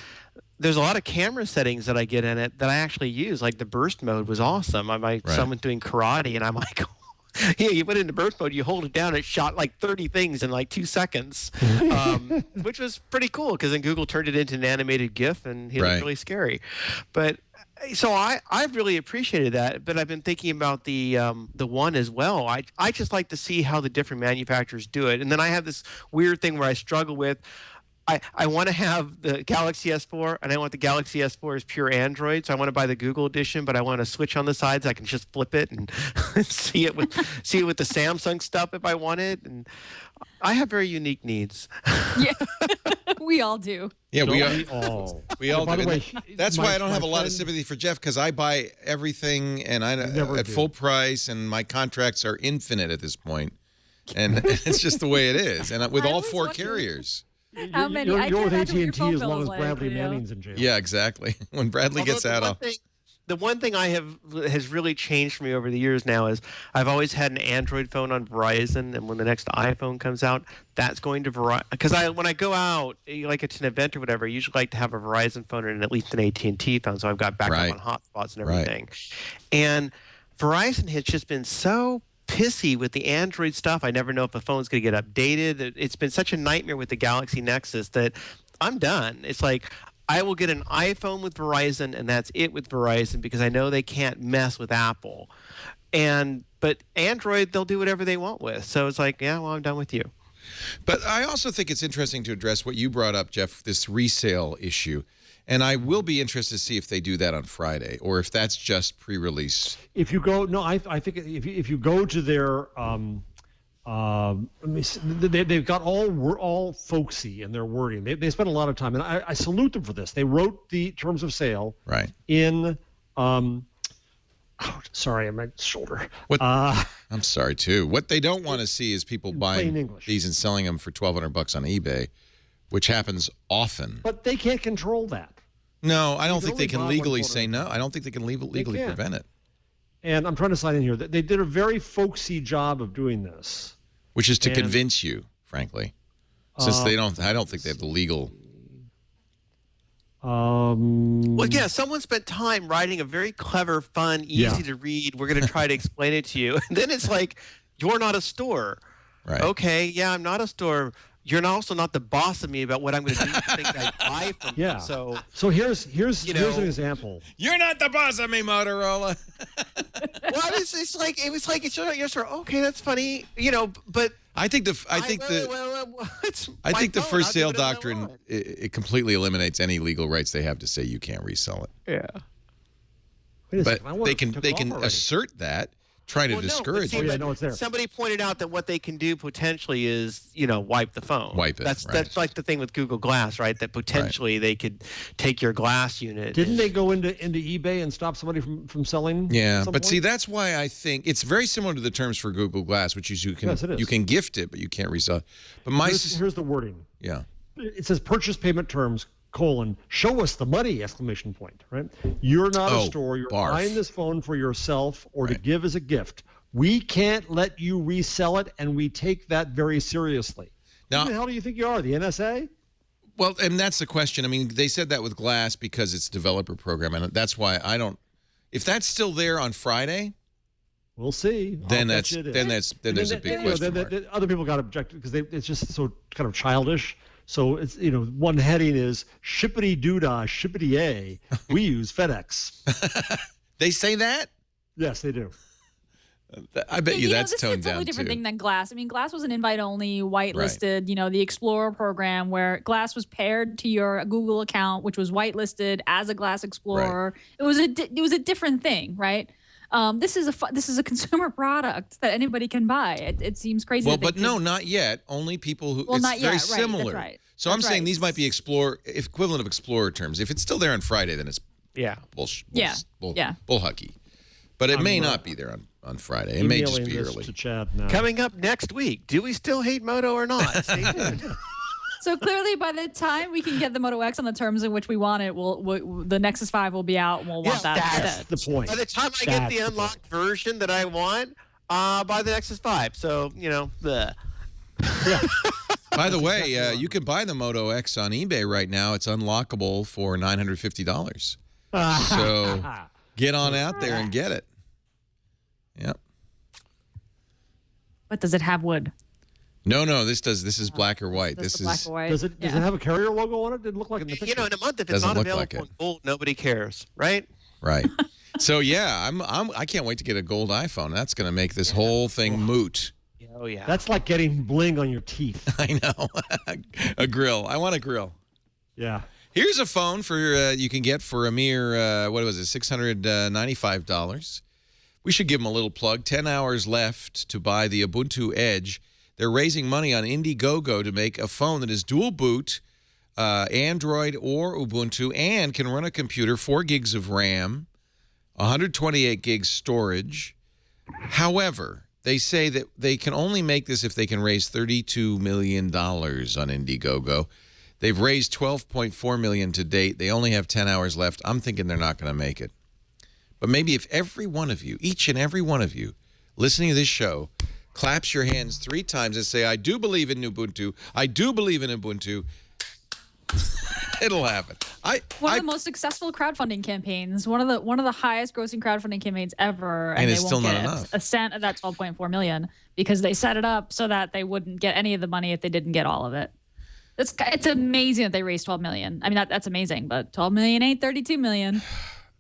there's a lot of camera settings that I get in it that I actually use. Like the burst mode was awesome. My son was doing karate, and I'm like, you put it into burst mode, you hold it down, it shot like 30 things in like 2 seconds, which was pretty cool because then Google turned it into an animated GIF, and he looked really scary. But so I've really appreciated that, but I've been thinking about the One as well. I just like to see how the different manufacturers do it. And then I have this weird thing where I struggle with, I want to have the Galaxy S4, and I want the Galaxy S4 as pure Android, so I want to buy the Google edition, but I want to switch on the sides. I can just flip it and see it with the Samsung stuff if I want it. And I have very unique needs.
Yeah, we all do.
Yeah, we all
By
do.
the way,
that's why I don't have a lot of sympathy for Jeff, because I buy everything and at full price, and my contracts are infinite at this point, and it's just the way it is. And with all four carriers.
How many?
You're with AT&T as
as
long as Bradley Manning's in jail.
Yeah, exactly. When Bradley gets out,
the one thing has really changed for me over the years now is I've always had an Android phone on Verizon, and when the next iPhone comes out, that's going to Verizon. Because when I go out, like it's an event or whatever, I usually like to have a Verizon phone and at least an AT&T phone, so I've got backup on hotspots and everything. And Verizon has just been so pissy with the Android stuff. I never know if a phone's going to get updated. It's been such a nightmare with the Galaxy Nexus that I'm done. It's like I will get an iPhone with Verizon, and that's it with Verizon, because I know they can't mess with Apple. But Android, they'll do whatever they want with. So it's like, yeah, well, I'm done with you.
But I also think it's interesting to address what you brought up, Jeff, this resale issue. And I will be interested to see if they do that on Friday, or if that's just pre-release.
If you go, I think if you go to their, let me see, they've got all folksy in their wording. They spent a lot of time, and I salute them for this. They wrote the terms of sale in Sorry, my shoulder.
What? I'm sorry too. What they don't want to see is people buying
English.
these and selling them for $1,200 on eBay, which happens often.
But they can't control that.
No, I don't
can
think they
only
can
buy
legally
one
say
photo.
no. I don't think they can legally
can't.
prevent it.
And I'm trying to sign in here. They did a very folksy job of doing this.
Which is to
And-
convince you, frankly, since they don't. I don't think they have the legal.
Well, yeah, someone spent time writing a very clever, fun, easy to read. We're going to try to explain it to you. And then it's like, you're not a store.
Right.
Okay, yeah, I'm not a store. You're also not the boss of me about what I'm going to do with things I buy from
Yeah.
you.
So here's
You
here's an
know-
example.
You're not the boss of me, Motorola.
Well, it's like you're sort of, okay, that's funny, but
I think the first sale doctrine it completely eliminates any legal rights they have to say you can't resell it.
Yeah.
Wait a
But
second, I want
they
it
can
took
they
off
can
already.
assert that, try to
Well, no, but
discourage
see,
it.
Oh, yeah,
but
no, it's there.
Somebody pointed out that what they can do potentially is, wipe the phone.
Wipe it,
That's
right.
that's like the thing with Google Glass, right? That potentially they could take your glass unit.
Didn't they go into eBay and stop somebody from selling?
Yeah,
at some
but see,
point?
that's why I think it's very similar to the terms for Google Glass, which is you can
Yes, it is.
you can gift it, but you can't resell it. But
here's the wording.
yeah,
It says purchase payment terms, show us the money, exclamation point, right? You're not
Oh,
a store. You're
barf.
buying this phone for yourself or to
Right.
give as a gift. We can't let you resell it, and we take that very seriously.
Now-
Who the hell do you think you are, the NSA?
well, and that's the question. I mean, they said that with Glass because it's a developer program, and that's why I don't. If that's still there on Friday,
We'll see.
then
I'll
that's
bet you it is.
then that's then there's a big question mark.
Other people got objected because it's just so kind of childish. So it's one heading is shippity doodah shippity a. We use FedEx.
They say that.
Yes, they do.
I bet you that's
this
toned
is a totally
down
different
too.
thing than Glass. I mean, Glass was an invite-only, whitelisted. The Explorer program where Glass was paired to your Google account, which was whitelisted as a Glass Explorer. It was a different thing, right? This is a consumer product that anybody can buy. It seems crazy.
Well,
that they
but no,
could-
not yet. Only people who.
Well,
it's
not
very
yet, right, that's
similar.
right.
So I'm
That's
saying
right.
these might be equivalent of Explorer terms. If it's still there on Friday, then it's
Yeah.
bullhucky. But it may not be there on Friday. It may just
Emailing
be
this
early.
to Chad now.
Coming up next week, do we still hate Moto or not? Stay tuned.
So clearly, by the time we can get the Moto X on the terms in which we want it, the Nexus 5 will be out, and we'll want that
That's
instead.
the point.
By the time I get
That's
the
the
unlocked version that I want, by the Nexus 5. So, bleh.
By the way, you can buy the Moto X on eBay right now. It's unlockable for $950. So get on out there and get it. Yep.
But does it have wood?
No, this is black or white.
That's
This
the black
is
or white.
Does it have a carrier logo on it? Didn't look like it in the picture.
In a month, if it's
Doesn't
not
look
available
like it.
in gold, nobody cares, right?
right. So yeah, I can't wait to get a gold iPhone. That's going to make this whole thing moot.
Oh, yeah.
That's like getting bling on your teeth.
I know. A grill. I want a grill.
Yeah.
Here's a phone for you can get for a mere what was it, $695. We should give them a little plug. 10 hours left to buy the Ubuntu Edge. They're raising money on Indiegogo to make a phone that is dual boot, Android or Ubuntu, and can run a computer, 4 gigs of RAM, 128 gigs storage. However, they say that they can only make this if they can raise $32 million on Indiegogo. They've raised $12.4 million to date. They only have 10 hours left. I'm thinking they're not going to make it. But maybe if every one of you, each and every one of you, listening to this show, claps your hands 3 times and say, I do believe in Ubuntu. I do believe in Ubuntu. It'll happen.
One of the most successful crowdfunding campaigns, one of the highest grossing crowdfunding campaigns ever,
And
they
it's
won't
still not
get
enough.
a cent of that 12.4 million because they set it up so that they wouldn't get any of the money if they didn't get all of it. It's amazing that they raised 12 million. I mean that's amazing, but 12 million ain't 32 million.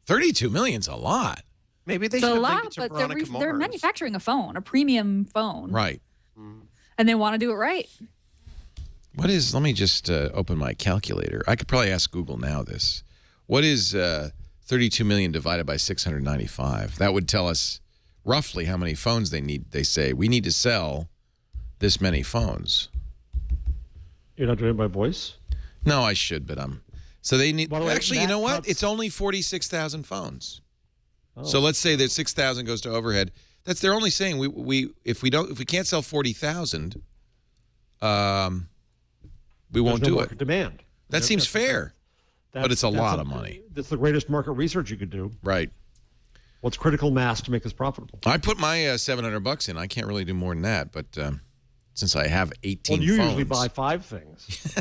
32 million's a lot.
Maybe they
It's a
should have
lot,
linked it to
but
Veronica
they're
Mars.
manufacturing a phone, a premium phone,
Right.
and they want to do it right.
What is, let me just open my calculator. I could probably ask Google now this. What is 32 million divided by 695? That would tell us roughly how many phones they need. They say, we need to sell this many phones.
You're not doing it by voice?
No, I should, but I'm. So they need,
By the way,
actually, you
Matt
know what?
cuts-
It's only 46,000 phones. So let's say that 6,000 goes to overhead. They're only saying if we can't sell 40,000, we won't do it.
Demand.
That seems fair, but it's a lot of money.
That's the greatest market research you could do.
Right.
What's critical mass to make this profitable?
I put my $700 in. I can't really do more than that, but since I have 18
you
phones,
usually buy 5 things.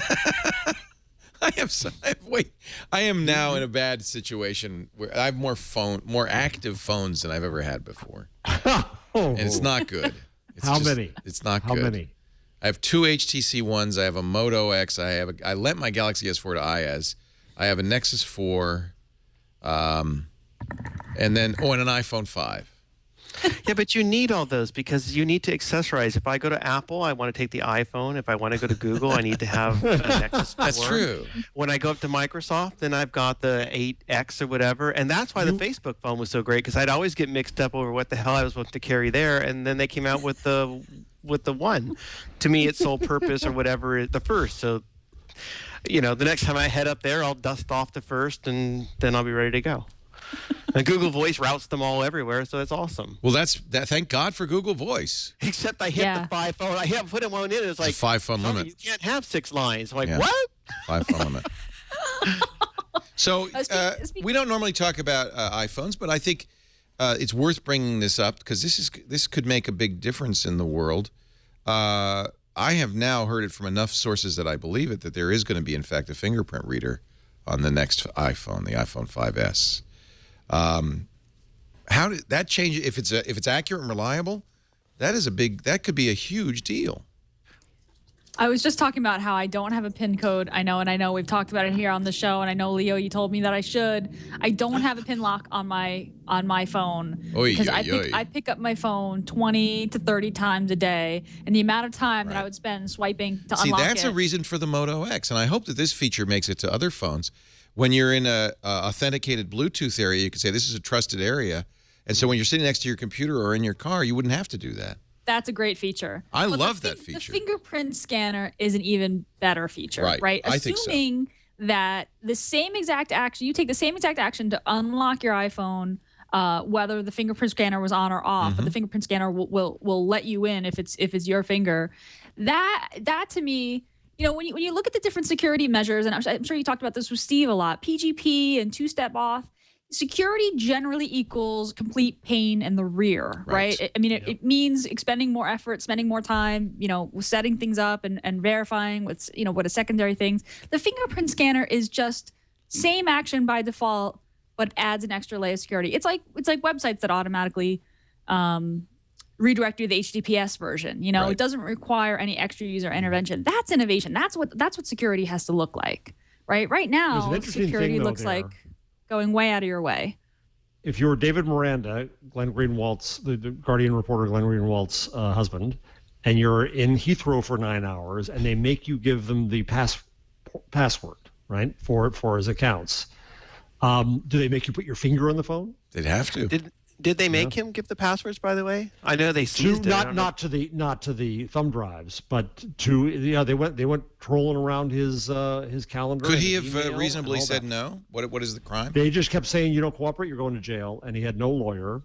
I am now in a bad situation where I have more active phones than I've ever had before, and it's not good.
How many?
It's not
How
good.
How many?
I have 2 HTC Ones. I have a Moto X. I lent my Galaxy S4 to IAS. I have a Nexus 4, and then and an iPhone 5.
Yeah, but you need all those because you need to accessorize. If I go to Apple, I want to take the iPhone. If I want to go to Google, I need to have a Nexus 4.
That's true.
When I go up to Microsoft, then I've got the 8X or whatever. And that's why the Facebook phone was so great, because I'd always get mixed up over what the hell I was supposed to carry there. And then they came out with the one. To me, it's sole purpose or whatever is the first. So, the next time I head up there, I'll dust off the first, and then I'll be ready to go. And Google Voice routes them all everywhere, so it's awesome.
Well, thank God for Google Voice.
Except I hit the 5 phone. I have put one in. It's like
a 5-phone limit.
You can't have 6 lines. I'm like, what?
5-phone limit. So we don't normally talk about iPhones, but I think it's worth bringing this up because this could make a big difference in the world. I have now heard it from enough sources that I believe it that there is going to be, in fact, a fingerprint reader on the next iPhone, the iPhone 5S. How did that change? If it's accurate and reliable, that could be a huge deal.
I was just talking about how I don't have a PIN code. I know we've talked about it here on the show, and I know, Leo, you told me that I should. I don't have a PIN lock on my phone because I pick up my phone 20 to 30 times a day, and the amount of time that I would spend swiping to unlock it.
See, that's a reason for the Moto X, and I hope that this feature makes it to other phones. When you're in a authenticated Bluetooth area, you can say this is a trusted area, and so when you're sitting next to your computer or in your car, you wouldn't have to do that.
That's a great feature.
I love that feature.
The fingerprint scanner is an even better feature, right?
I think so.
Assuming that the same exact action, you take the same exact action to unlock your iPhone, whether the fingerprint scanner was on or off, but the fingerprint scanner will let you in if it's your finger. That to me, when you look at the different security measures, and I'm sure you talked about this with Steve a lot, PGP and two-step auth. Security generally equals complete pain in the rear, right? It means expending more effort, spending more time, setting things up and verifying what a secondary things. The fingerprint scanner is just same action by default, but adds an extra layer of security. It's like websites that automatically redirect you to the HTTPS version. It doesn't require any extra user intervention. That's innovation. That's what security has to look like, right? Right now, security looks like going way out of your way.
If you're David Miranda, Glenn Greenwald's, the Guardian reporter Glenn Greenwald's husband, and you're in Heathrow for 9 hours, and they make you give them the password, right, for his accounts, do they make you put your finger on the phone?
They'd have to.
Did they make him give the passwords? By the way, I know they seized it.
Not to the thumb drives, but they went trolling around his calendar.
Could he have reasonably said no? What is the crime?
They just kept saying, you don't cooperate, you're going to jail, and he had no lawyer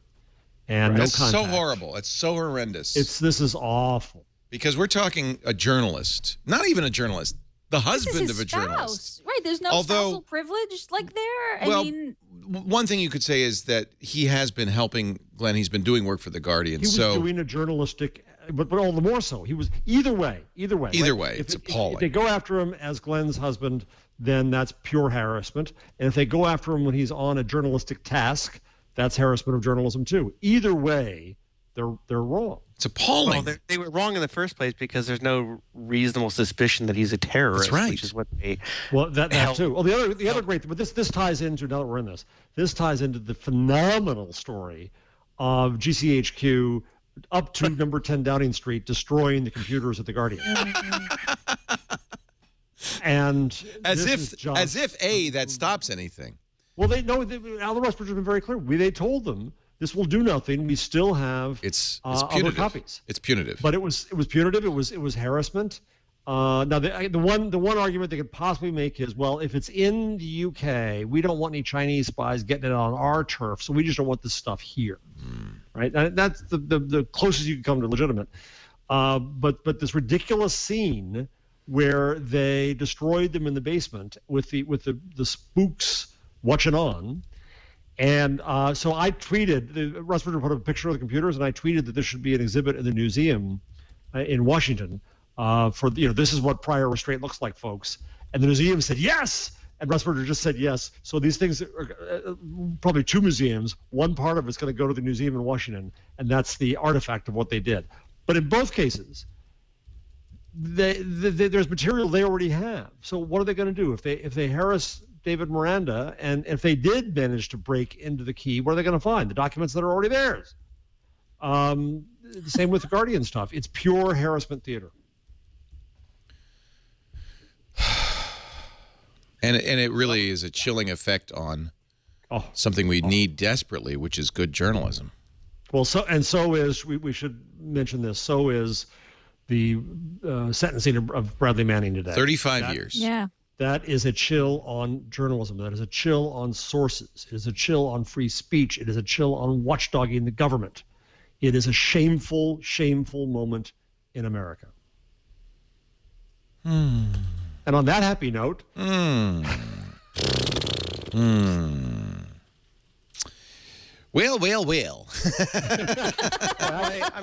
and no contact.
It's so horrible. It's so horrendous.
This is awful.
Because we're talking a journalist, not even a journalist, the husband of a journalist.
Right, there's no spousal privilege there.
One thing you could say is that he has been helping Glenn. He's been doing work for The Guardian.
He was doing a journalistic, but all the more so. He was either way.
It's appalling.
If they go after him as Glenn's husband, then that's pure harassment. And if they go after him when he's on a journalistic task, that's harassment of journalism too. Either way, they're wrong.
It's appalling.
Well, they were wrong in the first place because there's no reasonable suspicion that he's a terrorist.
That's right.
Which is what they.
Well, that too. Well, the other great, but this ties into, now that we're in this, ties into the phenomenal story of GCHQ up to number 10 Downing Street destroying the computers at the Guardian. And
as if that stops anything.
Well, Alan Rusbridge has been very clear. They told them, this will do nothing. We still have
it's
other copies.
It's punitive.
But it was punitive. It was harassment. Now, the one argument they could possibly make is, well, if it's in the UK, we don't want any Chinese spies getting it on our turf, so we just don't want this stuff here, right? And that's the closest you can come to legitimate. But this ridiculous scene where they destroyed them in the basement with the spooks watching on. And so I tweeted, Russ put up a picture of the computers, and I tweeted that this should be an exhibit in the museum in Washington for, this is what prior restraint looks like, folks. And the museum said, yes! And Russ just said yes. So these things are probably two museums. One part of it's going to go to the museum in Washington, and that's the artifact of what they did. But in both cases, there's material they already have. So what are they going to do if they harass David Miranda, and if they did manage to break into the key, what are they going to find? The documents that are already theirs. The same with the Guardian stuff. It's pure harassment theater.
And it really is a chilling effect on something we need desperately, which is good journalism.
Well, so is, we should mention this, so is the sentencing of Bradley Manning today.
35 years.
Yeah.
That is a chill on journalism. That is a chill on sources. It is a chill on free speech. It is a chill on watchdogging the government. It is a shameful, shameful moment in America. And on that happy note...
Well.
I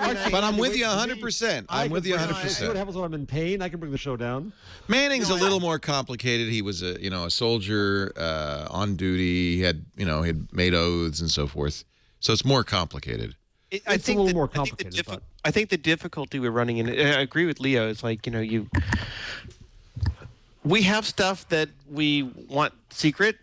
mean,
But I'm with you 100%. I'm with you 100%.
See what happens when I'm in pain? I can bring the show down.
Manning's a little more complicated. He was a soldier on duty. He had made oaths and so forth. So it's more complicated.
I
It's a little more complicated.
I think the difficulty we're running in, I agree with Leo, it's like, we have stuff that we want secret.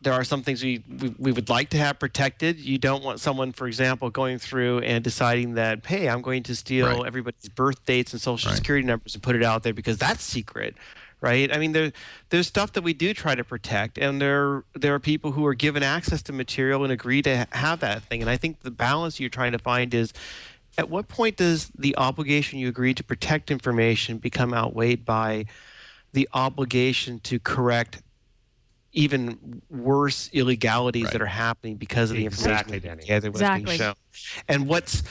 There are some things we would like to have protected. You don't want someone, for example, going through and deciding that, hey, I'm going to steal everybody's birth dates and social security numbers and put it out there because that's secret, right? I mean, there's stuff that we do try to protect, and there are people who are given access to material and agree to have that thing. And I think the balance you're trying to find is, at what point does the obligation you agree to protect information become outweighed by the obligation to correct even worse illegalities that are happening because of the information being shown. And what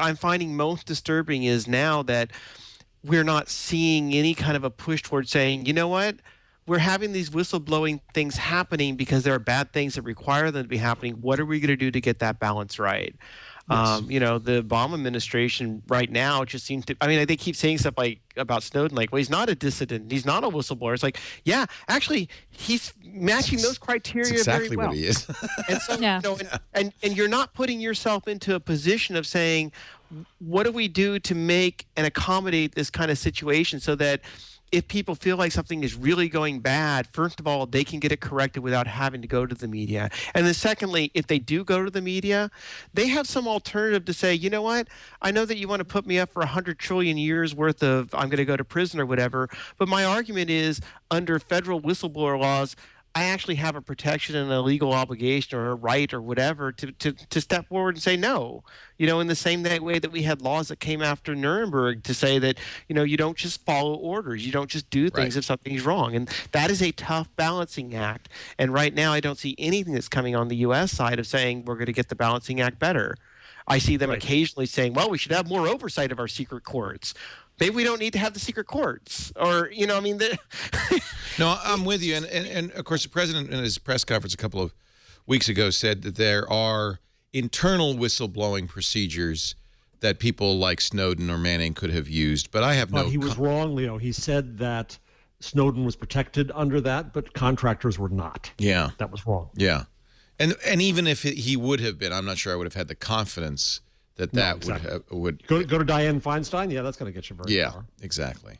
I'm finding most disturbing is now that we're not seeing any kind of a push towards saying, you know what, we're having these whistleblowing things happening because there are bad things that require them to be happening. What are we going to do to get that balance right? Yes. The Obama administration right now just seems to, they keep saying stuff like about Snowden, like, well, he's not a dissident. He's not a whistleblower. It's like, yeah, actually, he's matching those criteria
That's exactly
very well.
What he is.
And so, and you're not putting yourself into a position of saying, what do we do to make and accommodate this kind of situation so that if people feel like something is really going bad, first of all, they can get it corrected without having to go to the media. And then secondly, if they do go to the media, they have some alternative to say, you know what, I know that you want to put me up for 100 trillion years worth of I'm going to go to prison or whatever, but my argument is under federal whistleblower laws, I actually have a protection and a legal obligation or a right or whatever to step forward and say no. In the same way that we had laws that came after Nuremberg to say that, you don't just follow orders. You don't just do things if something's wrong. And that is a tough balancing act. And right now I don't see anything that's coming on the U.S. side of saying we're going to get the balancing act better. I see them occasionally saying, well, we should have more oversight of our secret courts. Maybe we don't need to have the secret courts, or
No, I'm with you, and of course the president in his press conference a couple of weeks ago said that there are internal whistleblowing procedures that people like Snowden or Manning could have used, but I have no.
He was wrong, Leo. He said that Snowden was protected under that, but contractors were not.
Yeah,
that was wrong.
Yeah, and even if he would have been, I'm not sure I would have had the confidence that would
go
to Dianne Feinstein. Yeah, that's going to get you very far.
Yeah, exactly.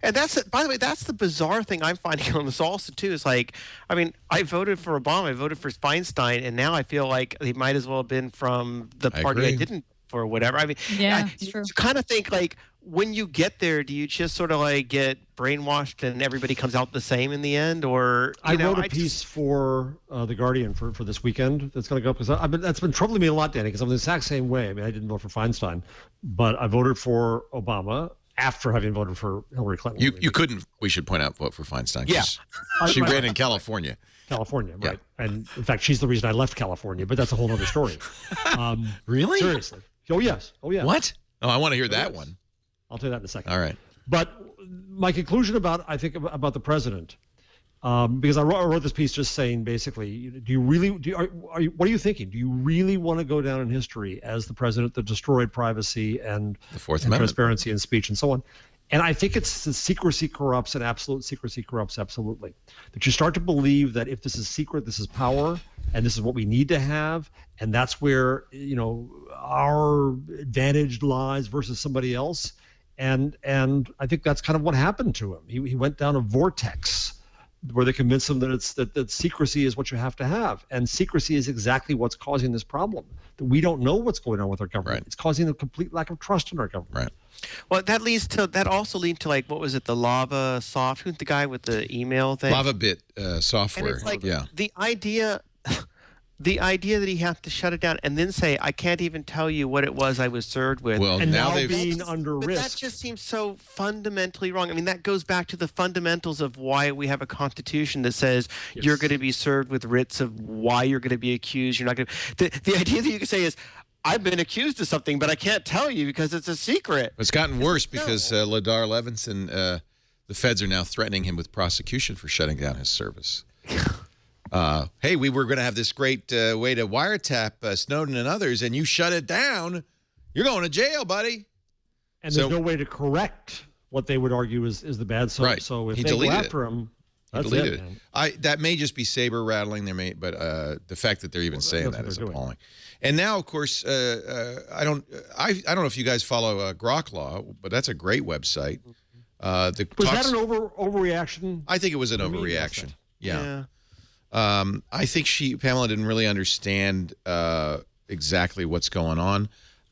And by the way, that's the bizarre thing I'm finding on this also too. Is like, I voted for Obama, I voted for Feinstein, and now I feel like he might as well have been from the party I didn't for whatever. You kind of think like, when you get there, do you just sort of like get brainwashed and everybody comes out the same in the end? Or
I wrote a piece for the Guardian for this weekend that's going to go up because that's been troubling me a lot, Danny, because I'm the exact same way. I didn't vote for Feinstein, but I voted for Obama after having voted for Hillary Clinton.
You couldn't. We should point out vote for Feinstein.
Yeah.
She ran in California.
California,
Yeah.
right? And in fact, she's the reason I left California. But that's a whole other story.
Really?
Seriously. Oh yes. Oh yeah.
What? Oh, I want to hear that
yes.
one.
I'll tell you that in a second.
All right.
But my conclusion about the president, because I wrote this piece just saying basically, do you really what are you thinking? Do you really want to go down in history as the president that destroyed privacy and
The Fourth Amendment.
transparency and speech and so on? And I think it's the secrecy corrupts and absolute secrecy corrupts absolutely. That you start to believe that if this is secret, this is power, and this is what we need to have, and that's where our advantage lies versus somebody else. And I think that's kind of what happened to him. He went down a vortex where they convinced him that secrecy is what you have to have, and secrecy is exactly what's causing this problem. That we don't know what's going on with our government.
Right.
It's causing a complete lack of trust in our government.
Right.
Well, that also leads to like, what was it, the Lava Soft? Who's the guy with the email thing?
LavaBit
And
software.
it's like
Yeah.
the idea that he has to shut it down and then say, I can't even tell you what it was I was served with.
Well,
And now
they've
being under
But
risk.
that just seems so fundamentally wrong. I mean, that goes back to the fundamentals of why we have a constitution that says you're going to be served with writs of why you're going to be accused. You're not going to. The idea that you can say is, I've been accused of something, but I can't tell you because it's a secret.
It's gotten worse because Ladar Levinson, the feds are now threatening him with prosecution for shutting down his service. Hey, we were going to have this great way to wiretap Snowden and others, and you shut it down. You're going to jail, buddy.
And there's no way to correct what they would argue is the bad. So,
Right.
so if
He
they go
deleted
after him, that's
deleted
it.
it.
Man.
That may just be saber rattling. But the fact that they're even saying
that's
that
what
is
they're doing.
appalling. And now, of course, I don't know if you guys follow Grok Law, but that's a great website.
Was that an overreaction?
I think it was an
mean,
overreaction.
Yeah.
I think Pamela didn't really understand exactly what's going on.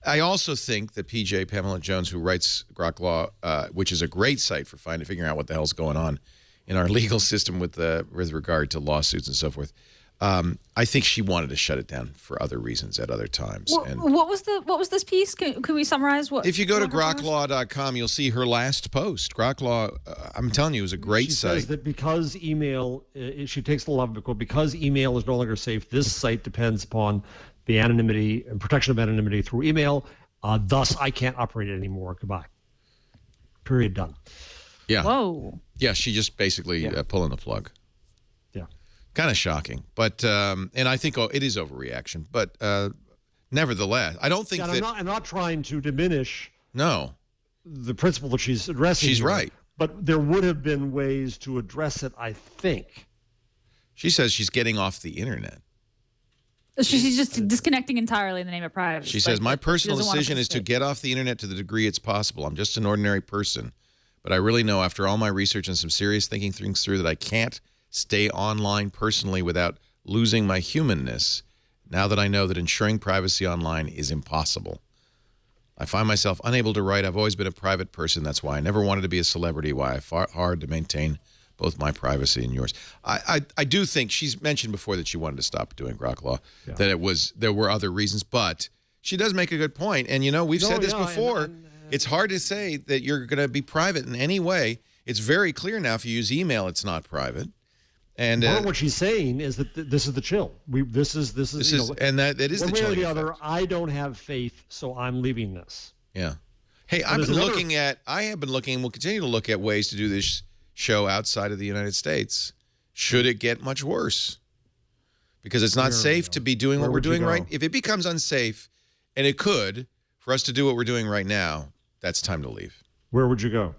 I also think that Pamela Jones, who writes Grok Law, which is a great site for figuring out what the hell's going on in our legal system with regard to lawsuits and so forth. I think she wanted to shut it down for other reasons at other times. And
What was this piece? Can we summarize what?
if you go to
what her was?
groklaw.com, you'll see her last post. Grok Law, I'm telling you, is a great
She
site.
says that because email, she takes the love of it, quote, because email is no longer safe, this site depends upon the anonymity and protection of anonymity through email. Thus, I can't operate it anymore. Goodbye. Period. Done.
Yeah.
Whoa.
Yeah, she just basically pulling the plug.
Yeah.
Kind of shocking, but and I think it is overreaction. But nevertheless, I don't think
And
that.
I'm not trying to diminish
No,
the principle that she's addressing.
she's
here,
right.
But there would have been ways to address it, I think.
She says she's getting off the internet.
She's just disconnecting entirely in the name of privacy.
She says, my personal
doesn't want
decision is to
participate."
get off the internet to the degree it's possible. I'm just an ordinary person. But I really know after all my research and some serious thinking things through that I can't stay online personally without losing my humanness now that I know that ensuring privacy online is impossible. I find myself unable to write. I've always been a private person. That's why I never wanted to be a celebrity, why I fought hard to maintain both my privacy and yours. I do think she's mentioned before that she wanted to stop doing Grok Law, that there were other reasons, but she does make a good point. And, we've said this before. It's hard to say that you're going to be private in any way. It's very clear now if you use email, it's not private. And
Part of what she's saying is that this is the chill. This is
and that it is
one
the
way or
chilling
the other.
effect.
I don't have faith, so I'm leaving this.
Yeah. Hey, I have
there's
been
another-
looking and will continue to look at ways to do this show outside of the United States. Should it get much worse? Because it's not safe to be doing what we're
would you
doing
go?
right. If it becomes unsafe, and it could, for us to do what we're doing right now, that's time to leave.
Where would you go?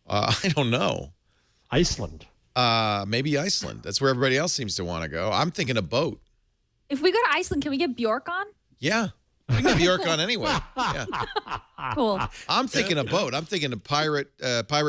I don't know.
Iceland.
Maybe Iceland. That's where everybody else seems to want to go. I'm thinking a boat.
If we go to Iceland, can we get Bjork on?
Yeah. We can get Bjork on anyway. Yeah.
Cool.
I'm thinking a boat. I'm thinking a pirate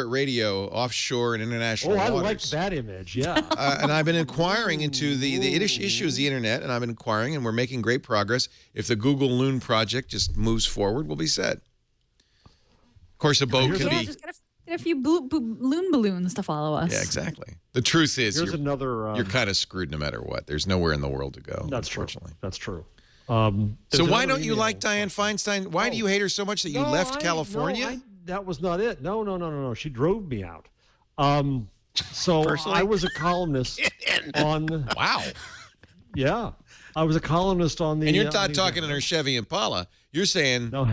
radio offshore and international
I
waters.
like that image. Yeah.
And I've been inquiring into the issue is the internet, and I've been inquiring, and we're making great progress. If the Google Loon project just moves forward, we'll be set. Of course, a boat can
Yeah,
be.
just get a few loon balloons to follow us.
Yeah, exactly. The truth is,
Here's another.
you're kind of screwed no matter what. There's nowhere in the world to go.
That's true.
unfortunately.
That's true.
So
There's
why
another
don't you
email.
like Dianne Feinstein? Why do you hate her so much that you left California?
that was not it. No. She drove me out. So
Personally?
I was a columnist on.
Wow.
Yeah, I was a columnist on the.
And you're not talking in her Chevy Impala. You're saying
No.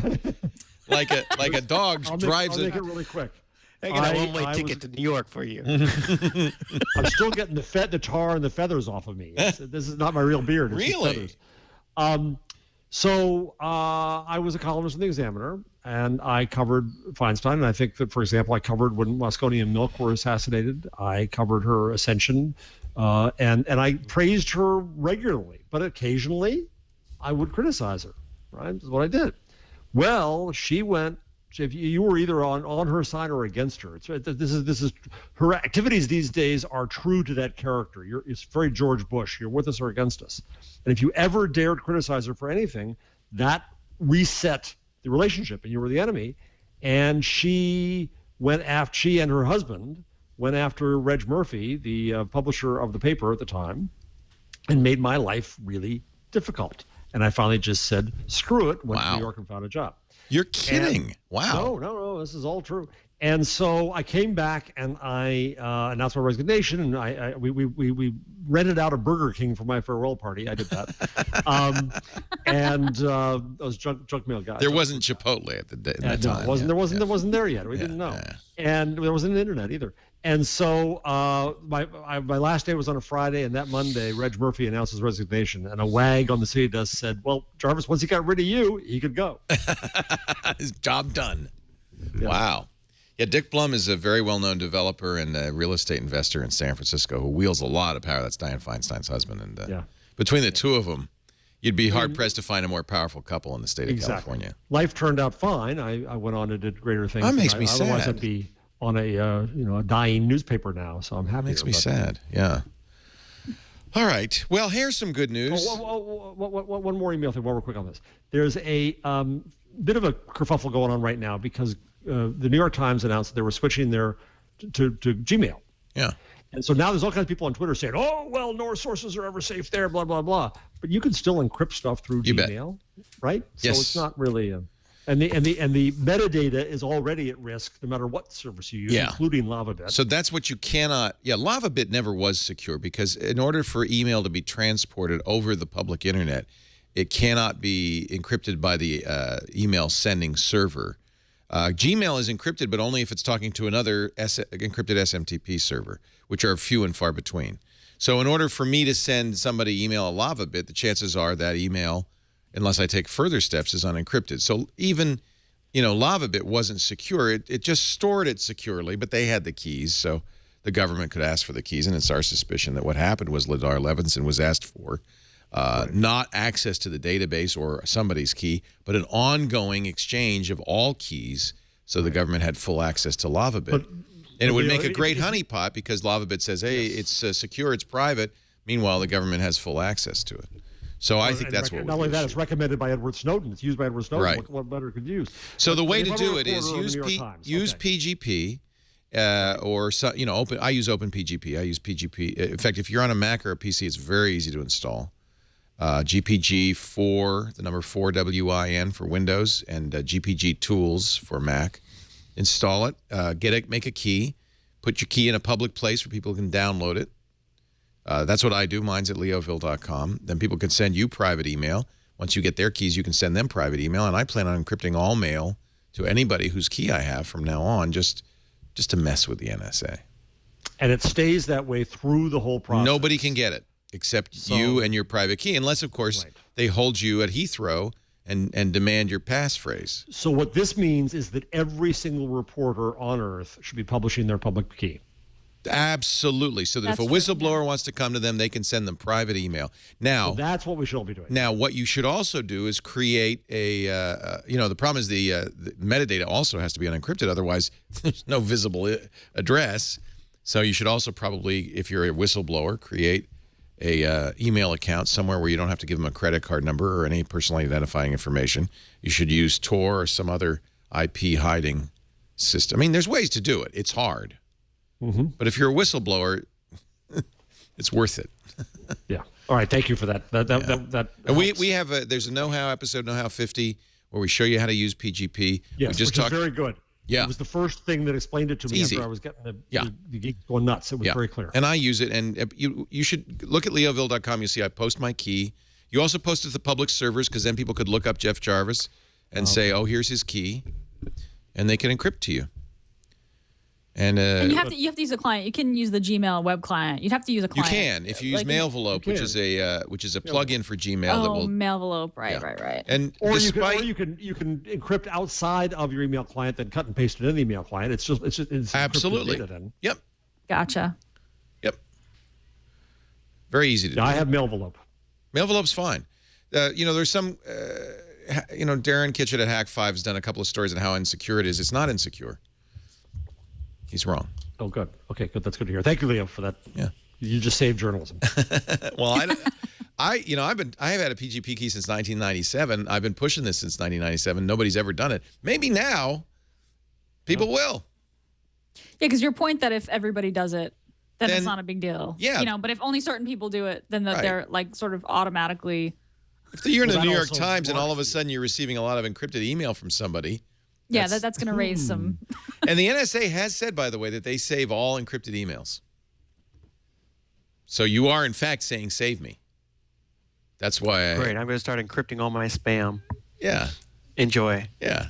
like a dog drives
I'll
it.
make it really quick.
I got a one-way
I
ticket to New York for you.
I'm still getting the tar and the feathers off of me. This is not my real beard. It's just
Really?
feathers. So I was a columnist in the Examiner, and I covered Feinstein. And I think that, for example, I covered when Moscone and Milk were assassinated. I covered her ascension, and I praised her regularly. But occasionally, I would criticize her. Right, that's what I did. Well, she went. If you were either on her side or against her, this is her activities these days are true to that character. It's very George Bush. You're with us or against us. And if you ever dared criticize her for anything, that reset the relationship, and you were the enemy. And she and her husband went after Reg Murphy, the publisher of the paper at the time, and made my life really difficult. And I finally just said, screw it, went to New York and found a job.
You're kidding. Wow.
No, this is all true. And so I came back and I announced my resignation, and we rented out a Burger King for my farewell party. I did that. And those junk mail guys.
There wasn't Chipotle at that time.
There wasn't there yet. We didn't know.
Yeah.
And there wasn't internet either. And so my last day was on a Friday, and that Monday, Reg Murphy announced his resignation, and a wag on the city desk said, well, Jarvis, once he got rid of you, he could go.
His job done.
Yeah.
Wow. Yeah, Dick Blum is a very well-known developer and a real estate investor in San Francisco who wields a lot of power. That's Dianne Feinstein's husband. And between the two of them, you'd be hard-pressed to find a more powerful couple in the state of California.
Life turned out fine. I went on and did greater things.
That makes me sad.
Otherwise, I'd be on a dying newspaper now, so I'm happy.
Makes me sad. Yeah. All right. Well, here's some good news.
One more email thing while we're quick on this. There's a bit of a kerfuffle going on right now because the New York Times announced that they were switching their to Gmail.
Yeah.
And so now there's all kinds of people on Twitter saying, "Oh, well, no sources are ever safe there," blah blah blah. But you can still encrypt stuff through Gmail, right? So
Yes.
it's not really and the metadata is already at risk no matter what service you use, including LavaBit.
So that's what you cannot. Yeah, LavaBit never was secure because in order for email to be transported over the public internet, it cannot be encrypted by the email sending server. Gmail is encrypted, but only if it's talking to another encrypted SMTP server, which are few and far between. So in order for me to send somebody email a LavaBit, the chances are that email, unless I take further steps, is unencrypted. So even, LavaBit wasn't secure. It just stored it securely, but they had the keys, so the government could ask for the keys. And it's our suspicion that what happened was Ladar Levinson was asked for not access to the database or somebody's key, but an ongoing exchange of all keys, so the government had full access to LavaBit. And it would make a great honeypot because LavaBit says, hey, it's secure, it's private. Meanwhile, the government has full access to it. So I think that's what
not only that, it's recommended by Edward Snowden. It's used by Edward Snowden.
Right.
What better could use?
So the way to do it is use PGP or open. I use OpenPGP. I use PGP. In fact, if you're on a Mac or a PC, it's very easy to install. GPG4, the number 4 WIN for Windows, and GPG Tools for Mac. Install it. Make a key. Put your key in a public place where people can download it. That's what I do. Mine's at leoville.com. Then people can send you private email. Once you get their keys, you can send them private email. And I plan on encrypting all mail to anybody whose key I have from now on, just to mess with the NSA.
And it stays that way through the whole process.
Nobody can get it except you and your private key, unless, of course, they hold you at Heathrow and demand your passphrase.
So what this means is that every single reporter on Earth should be publishing their public key.
Absolutely. So that if a whistleblower wants to come to them, they can send them private email. Now,
so that's what we should all be doing.
Now, what you should also do is create a, the problem is the metadata also has to be unencrypted. Otherwise, there's no visible address. So you should also probably, if you're a whistleblower, create a email account somewhere where you don't have to give them a credit card number or any personally identifying information. You should use Tor or some other IP hiding system. I mean, there's ways to do it. It's hard. But if you're a whistleblower, it's worth it.
Yeah. All right. Thank you for that.
And we have there's a Know How episode, Know How 50, where we show you how to use PGP.
Yes, which is very good.
Yeah.
It was the first thing that explained it to me
easy.
after I was getting
Yeah.
the geeks going nuts. It was very clear.
And I use it, and you should look at leoville.com. You'll see I post my key. You also post it to the public servers because then people could look up Jeff Jarvis and say, oh, here's his key, and they can encrypt to you. And
you have to use a client. You can use the Gmail web client. You'd have to use a client.
You can if you use Mailvelope, which is a plugin for Gmail that will
Mailvelope, right.
And
or you can encrypt outside of your email client, then cut and paste it in the email client. It's
absolutely
data then.
Yep.
Gotcha.
Yep. Very easy to do.
I have Mailvelope.
Mailvelope's fine. There's some Darren Kitchen at Hack5 has done a couple of stories on how insecure it is. It's not insecure. He's wrong.
Oh, good. Okay, good. That's good to hear. Thank you, Leo, for that.
Yeah.
You just saved journalism.
Well, I've had a PGP key since 1997. I've been pushing this since 1997. Nobody's ever done it. Maybe now people will.
Yeah, because your point that if everybody does it, then it's not a big deal.
Yeah.
But if only certain people do it, then they're like sort of automatically.
If you're in the New York Times and all of a sudden you're receiving a lot of encrypted email from somebody.
Yeah, that's going to raise some.
And the NSA has said, by the way, that they save all encrypted emails. So you are, in fact, saying save me. That's why
Great. I'm going to start encrypting all my spam.
Yeah.
Enjoy.
Yeah.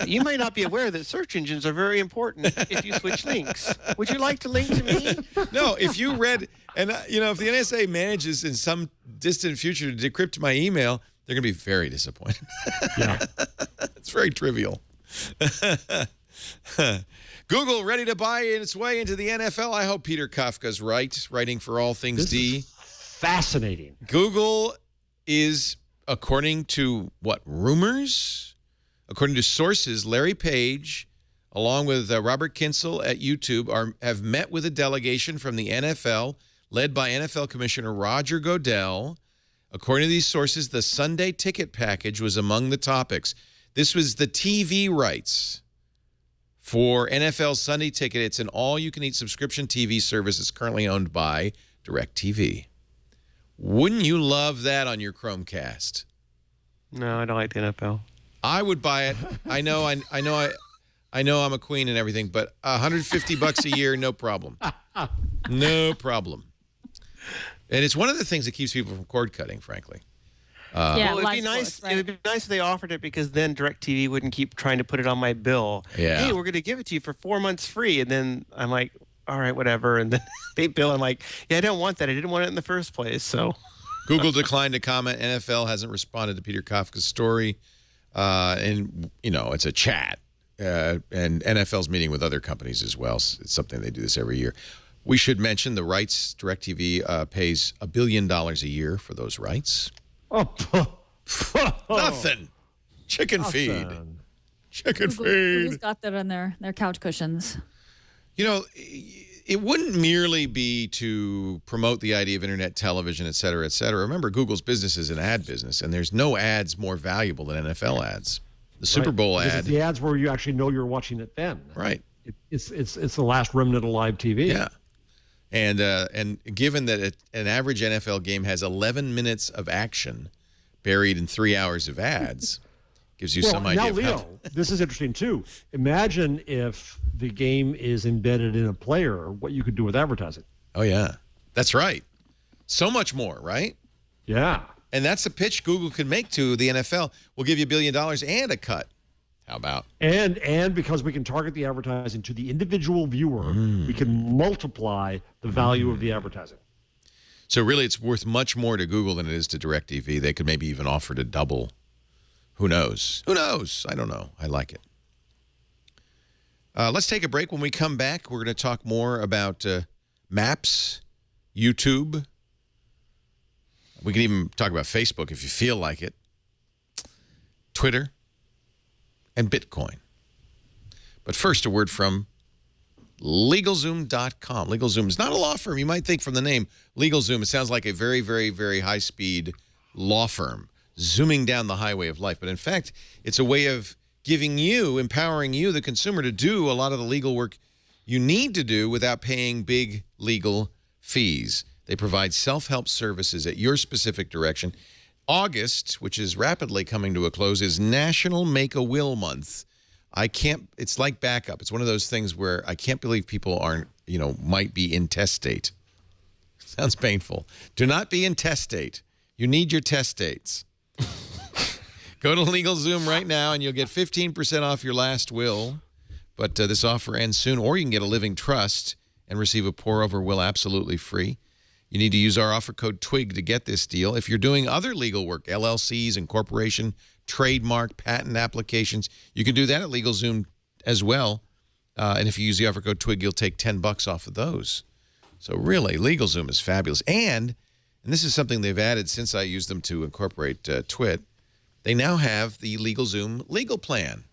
You might not be aware that search engines are very important if you switch links. Would you like to link to me?
No, if you read, and if the NSA manages in some distant future to decrypt my email, they're going to be very disappointed.
Yeah.
It's very trivial. Google ready to buy its way into the NFL. I hope Peter Kafka's right, writing for All Things D.
Fascinating.
Google is, according to rumors? According to sources, Larry Page, along with Robert Kinsel at YouTube, have met with a delegation from the NFL, led by NFL Commissioner Roger Goodell. According to these sources, the Sunday ticket package was among the topics. This was the TV rights for NFL Sunday Ticket. It's an all-you-can-eat subscription TV service. It's currently owned by DirecTV. Wouldn't you love that on your Chromecast?
No, I don't like the NFL.
I would buy it. I know I'm a queen and everything, but $150 a year, no problem. No problem. And it's one of the things that keeps people from cord cutting, frankly.
Yeah,
well, it'd be nice.
Sports, right?
It'd be nice if they offered it because then DirecTV wouldn't keep trying to put it on my bill.
Yeah.
Hey, we're going to give it to you for 4 months free, and then I'm like, all right, whatever. And then they bill. I'm like, yeah, I don't want that. I didn't want it in the first place. So
Google declined to comment. NFL hasn't responded to Peter Kafka's story, and it's a chat. And NFL's meeting with other companies as well. It's something they do this every year. We should mention the rights. DirecTV pays $1 billion a year for those rights.
Oh.
Nothing. Chicken feed. Chicken feed.
Google's got that on their couch cushions.
It wouldn't merely be to promote the idea of internet television, et cetera, et cetera. Remember, Google's business is an ad business, and there's no ads more valuable than NFL ads. The Super Bowl
because
ad.
it's the ads where you actually know you're watching it then.
Right.
It's the last remnant of live TV.
Yeah. And given that an average NFL game has 11 minutes of action buried in 3 hours of ads, gives you some idea
now,
of
Leo, this is interesting too. Imagine if the game is embedded in a player, what you could do with advertising.
Oh, yeah. That's right. So much more, right?
Yeah.
And that's a pitch Google could make to the NFL. We'll give you $1 billion and a cut. How about?
And because we can target the advertising to the individual viewer, we can multiply the value of the advertising.
So really, it's worth much more to Google than it is to DirecTV. They could maybe even offer to double. Who knows? Who knows? I don't know. I like it. Let's take a break. When we come back, we're going to talk more about Maps, YouTube. We can even talk about Facebook if you feel like it. Twitter. And Bitcoin. But first, a word from LegalZoom.com. LegalZoom is not a law firm. You might think from the name LegalZoom, it sounds like a very, very, very high-speed law firm zooming down the highway of life. But in fact, it's a way of empowering you, the consumer, to do a lot of the legal work you need to do without paying big legal fees. They provide self-help services at your specific direction. August, which is rapidly coming to a close, is National Make-A-Will Month. I can't. It's like backup. It's one of those things where I can't believe people aren't, might be intestate. Sounds painful. Do not be intestate. You need your testates. Go to LegalZoom right now, and you'll get 15% off your last will. But this offer ends soon, or you can get a living trust and receive a pour-over will absolutely free. You need to use our offer code TWIG to get this deal. If you're doing other legal work, LLCs, incorporation, trademark, patent applications, you can do that at LegalZoom as well. And if you use the offer code TWIG, you'll take $10 off of those. So really, LegalZoom is fabulous. And this is something they've added since I used them to incorporate Twit. They now have the LegalZoom legal plan.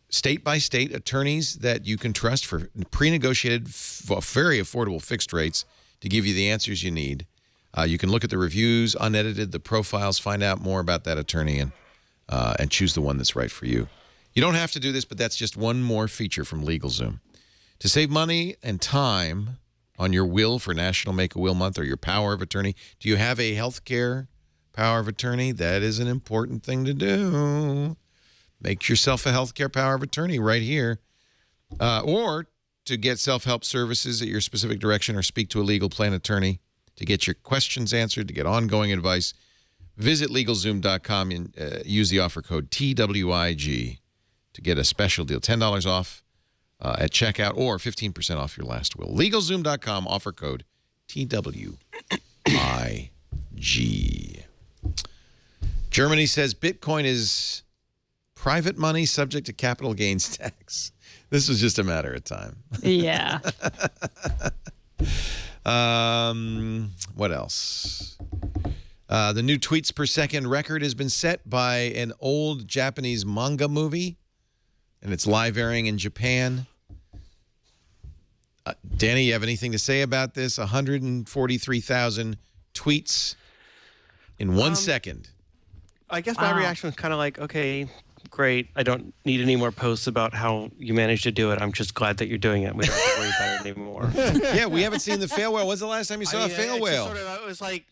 State-by-state attorneys that you can trust for pre-negotiated, very affordable fixed rates to give you the answers you need. You can look at the reviews, unedited, the profiles, find out more about that attorney, and choose the one that's right for you. You don't have to do this, but that's just one more feature from LegalZoom. To save money and time on your will for National Make-A-Will Month or your power of attorney, do you have a health care power of attorney? That is an important thing to do. Make yourself a health care power of attorney right here. Or to get self-help services at your specific direction or speak to a legal plan attorney to get your questions answered, to get ongoing advice, visit LegalZoom.com and use the offer code TWIG to get a special deal, $10 off at checkout or 15% off your last will. LegalZoom.com, offer code TWIG. Germany says Bitcoin is private money subject to capital gains tax. This was just a matter of time.
Yeah.
What else? The new tweets per second record has been set by an old Japanese manga movie, and it's live airing in Japan. Danny, you have anything to say about this? 143,000 tweets in 1 second.
I guess my reaction was kind of like, okay, great. I don't need any more posts about how you managed to do it. I'm just glad that you're doing it. We don't have to worry about it anymore.
Yeah, we haven't seen the fail whale. When's the last time you saw a fail whale?
It was like,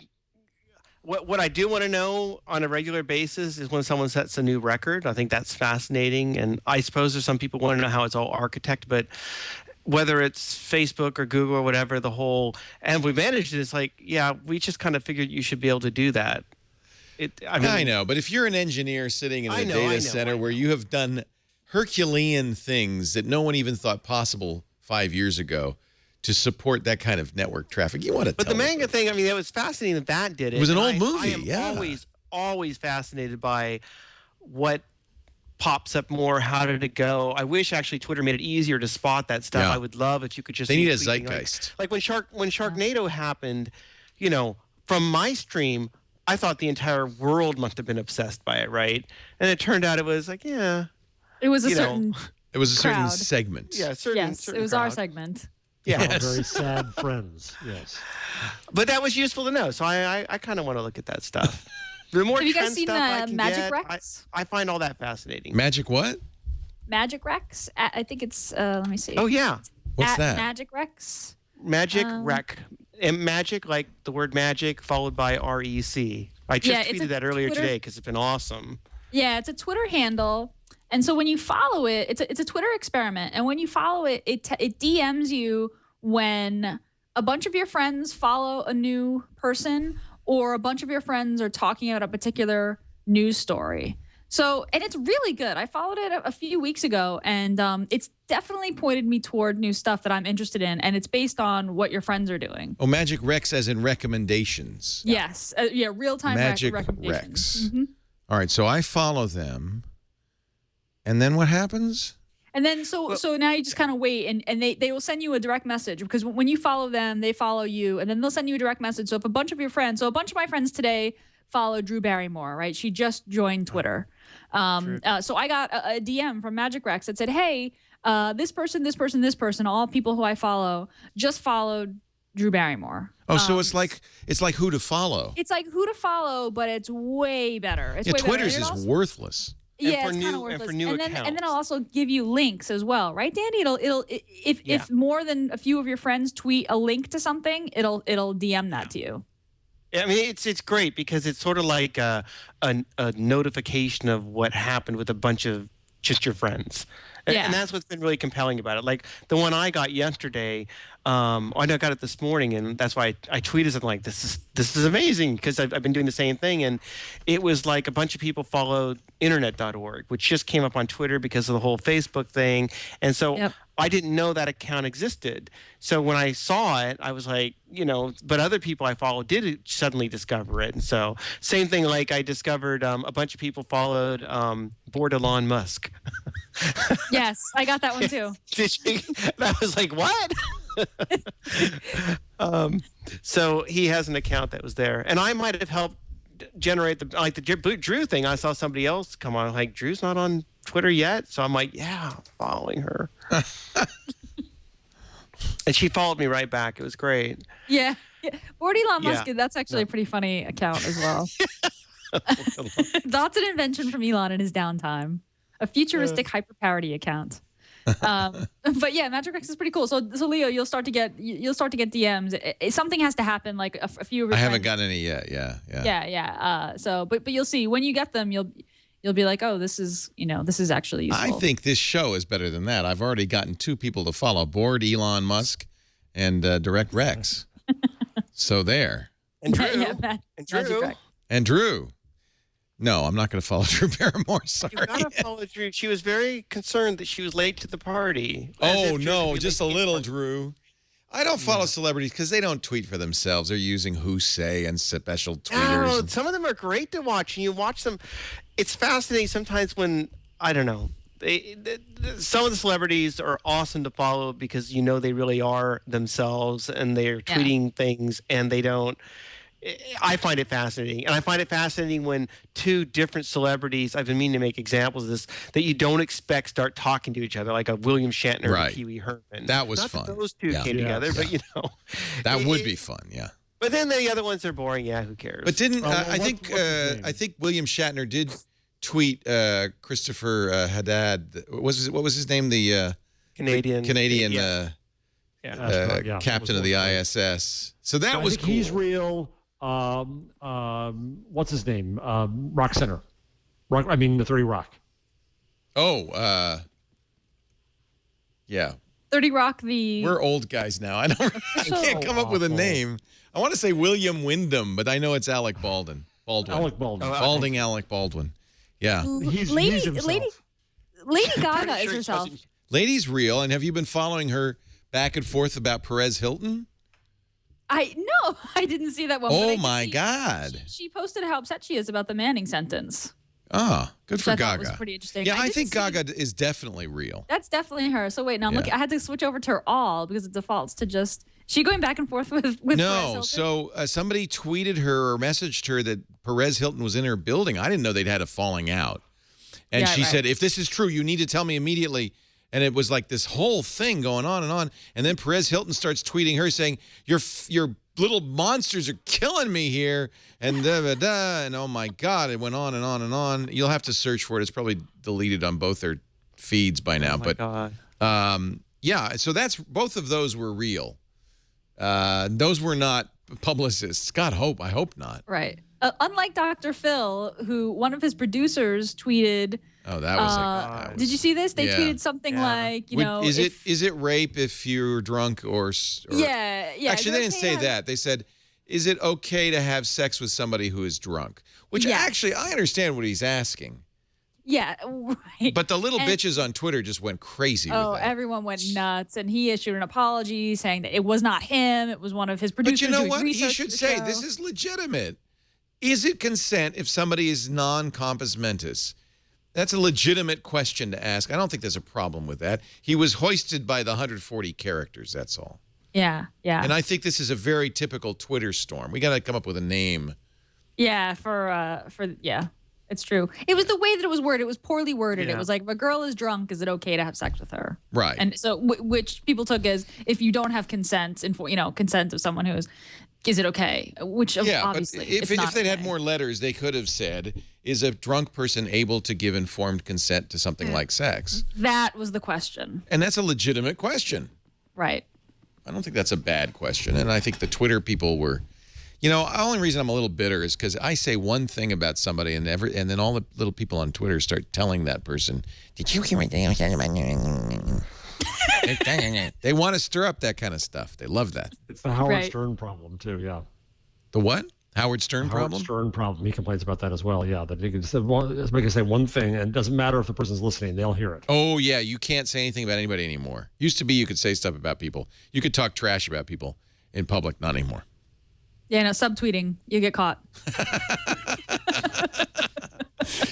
what I do want to know on a regular basis is when someone sets a new record. I think that's fascinating. And I suppose there's some people want to know how it's all architected, but whether it's Facebook or Google or whatever, and we managed it, it's like, yeah, we just kind of figured you should be able to do that. I
know, but if you're an engineer sitting in a data center where you have done Herculean things that no one even thought possible 5 years ago to support that kind of network traffic, you want to
But the manga thing, it was fascinating that did it.
It was an old movie,
I am always fascinated by what pops up more, how did it go. I wish actually Twitter made it easier to spot that stuff. I would love if you could just
They need a zeitgeist.
Like when Sharknado happened, from my stream, I thought the entire world must have been obsessed by it, right? And it turned out it was like, yeah.
It was a certain
It was a certain
crowd.
segment.
Yeah, certain
it was
crowd.
our segment.
Yeah.
Very sad friends, yes.
But that was useful to know, so I kind of want to look at that stuff. The more
Have you guys
trend
seen
stuff I can
Magic
get,
Rex?
I find all that fascinating.
Magic what?
Magic Rex? I think it's, let me see.
Oh, yeah.
What's that?
Magic Rex?
Magic Rec. And magic, like the word magic, followed by REC. I just tweeted that earlier today because it's been awesome.
Yeah, it's a Twitter handle. And so when you follow it, it's a Twitter experiment. And when you follow it, it DMs you when a bunch of your friends follow a new person or a bunch of your friends are talking about a particular news story. So, and it's really good. I followed it a few weeks ago, and it's definitely pointed me toward new stuff that I'm interested in, and it's based on what your friends are doing.
Oh, Magic Rex as in recommendations.
Yes. Real-time
Magic
recommendations.
Rex. All right, so I follow them, and then what happens?
And then so now you just kind of wait, and they will send you a direct message, because when you follow them, they follow you, and then they'll send you a direct message. So if a bunch of my friends today follow Drew Barrymore, right? She just joined Twitter. So I got a DM from Magic Rex that said, hey, this person, all people who I follow just followed Drew Barrymore.
Oh, so it's like who to follow.
It's like who to follow, but it's way better. It's way
Twitter's
better.
is worthless.
Yeah, it's kind of worthless. And then I'll also give you links as well, right, Danny? If more than a few of your friends tweet a link to something, it'll DM that to you.
I mean, it's great because it's sort of like a notification of what happened with a bunch of just your friends. And that's what's been really compelling about it. Like the one I got yesterday, I know I got it this morning, and that's why I tweeted something like, "This is amazing," because I've been doing the same thing, and it was like a bunch of people followed internet.org, which just came up on Twitter because of the whole Facebook thing, and so I didn't know that account existed. So when I saw it, I was like, but other people I followed did suddenly discover it, and so same thing. Like I discovered a bunch of people followed Bored Elon Musk.
Yes, I got that one too.
Did you? That was like, what? So he has an account that was there, and I might have helped generate the Drew thing. I saw somebody else come on, like, Drew's not on Twitter yet, so I'm like, yeah, I'm following her. And she followed me right back. It was great.
Yeah. Bored Elon Musk, that's actually a pretty funny account as well. That's an invention from Elon in his downtime. A futuristic hyperparody account. But yeah, Magic Rex is pretty cool. So Leo, you'll start to get DMs. Something has to happen, like a few of your
I
friends.
haven't gotten any yet. Yeah.
So but you'll see when you get them, you'll be like, oh, this is actually useful.
I think this show is better than that. I've already gotten 2 people to follow: Bored Elon Musk and Direct Rex. So there.
And Drew.
Magic Rex.
And Drew. No, I'm not going to follow Drew Barrymore. Sorry.
You got to follow Drew. She was very concerned that she was late to the party.
Oh, no, just a little, Drew. I don't follow celebrities because they don't tweet for themselves. They're using Who Say and special tweeters.
Oh, some of them are great to watch, and you watch them. It's fascinating sometimes when, I don't know, some of the celebrities are awesome to follow because they really are themselves, and they're tweeting things, and they don't. I find it fascinating. And I find it fascinating when 2 different celebrities, I've been meaning to make examples of this, that you don't expect start talking to each other, like a William Shatner and Pee Wee Herman.
That was
Not
fun.
That those 2 came together, but
That would be fun, yeah.
But then the other ones are boring. Yeah, who cares?
But didn't I think William Shatner did tweet Christopher Haddad. What was his name? The Canadian captain of the ISS. So that was cool.
He's real. What's his name? Rock Center. The 30 Rock.
Oh, yeah.
30 Rock,
We're old guys now. I can't come up with a name. I want to say William Wyndham, but I know it's Alec Baldwin.
Alec Baldwin.
Balding Alec Baldwin. Yeah.
He's himself.
Lady Gaga is herself.
Lady's real, and have you been following her back and forth about Perez Hilton?
No, I didn't see that one.
Oh my God!
She posted how upset she is about the Manning sentence.
Oh, good for Gaga.
That was pretty interesting.
Yeah, I think Gaga is definitely real.
That's definitely her. So wait, now I'm looking. I had to switch over to her all because it defaults to just. She going back and forth with
No, so somebody tweeted her or messaged her that Perez Hilton was in her building. I didn't know they'd had a falling out, and she said, "If this is true, you need to tell me immediately." And it was like this whole thing going on, and then Perez Hilton starts tweeting her saying, "Your little monsters are killing me here," and and oh my God, it went on and on and on. You'll have to search for it. It's probably deleted on both their feeds by now. So that's both of those were real. Those were not publicists. I hope not.
Right. Unlike Dr. Phil, who one of his producers tweeted.
Oh, that was
did you see this? They tweeted something like,
is it rape if you're drunk or
yeah.
Actually, they didn't say that. They said, is it okay to have sex with somebody who is drunk? Which actually, I understand what he's asking.
Yeah, right.
But the little bitches on Twitter just went crazy with that.
Everyone went nuts, and he issued an apology saying that it was not him, it was one of his producers.
But you know what? He should say, this is legitimate. Is it consent if somebody is non-compos mentis? That's a legitimate question to ask. I don't think there's a problem with that. He was hoisted by the 140 characters, that's all.
Yeah.
And I think this is a very typical Twitter storm. We got to come up with a name.
Yeah, it's true. It was the way that it was worded. It was poorly worded. It was like, if a girl is drunk, is it okay to have sex with her?
Right.
And so, which people took as, if you don't have consent, consent of someone who is it okay? Which obviously,
but if they'd had more letters, they could have said, is a drunk person able to give informed consent to something like sex?
That was the question.
And that's a legitimate question.
Right.
I don't think that's a bad question. And I think the Twitter people were, You know, the only reason I'm a little bitter is because I say one thing about somebody, and then all the little people on Twitter start telling that person, "Did you hear what they said about?" They want to stir up that kind of stuff. They love that.
It's the Howard Stern problem too. Yeah.
The what? Howard Stern problem?
Howard Stern problem. He complains about that as well. Yeah, that you can say one thing, and it doesn't matter if the person's listening; they'll hear it.
Oh yeah, you can't say anything about anybody anymore. Used to be you could say stuff about people. You could talk trash about people in public. Not anymore.
Yeah, no, subtweeting, you get caught.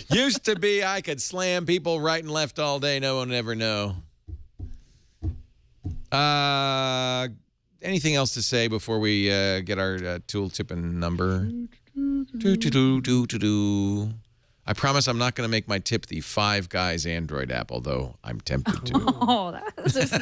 Used to be I could slam people right and left all day. No one would ever know. Anything else to say before we get our tooltip and number? I promise I'm not going to make my tip the Five Guys Android app, although I'm tempted to.
Oh, that's just...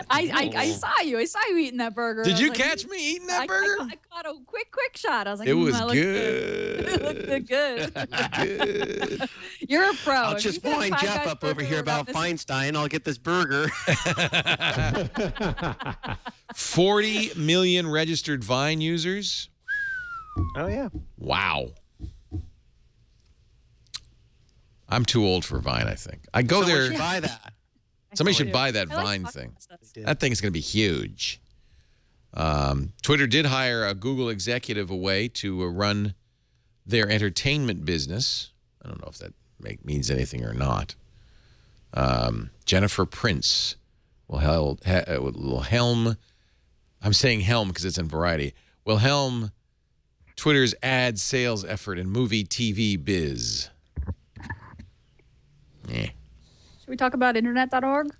I saw you. I saw you eating that burger.
Did you catch me eating that burger?
I caught a quick shot. I was like,
it was
that
good.
It looked good.
Good.
You're a pro.
I'll just wind Jeff up over here about Feinstein. I'll get this burger.
40 million registered Vine users.
Oh, yeah.
Wow. I'm too old for Vine, I think. I go there.
Someone should buy that.
Somebody should buy that Vine thing. That thing is going to be huge. Twitter did hire a Google executive away to run their entertainment business. I don't know if that means anything or not. Jennifer Prince will helm. I'm saying helm because it's in Variety. Will helm Twitter's ad sales effort in movie TV biz. Yeah.
Should we talk about internet.org?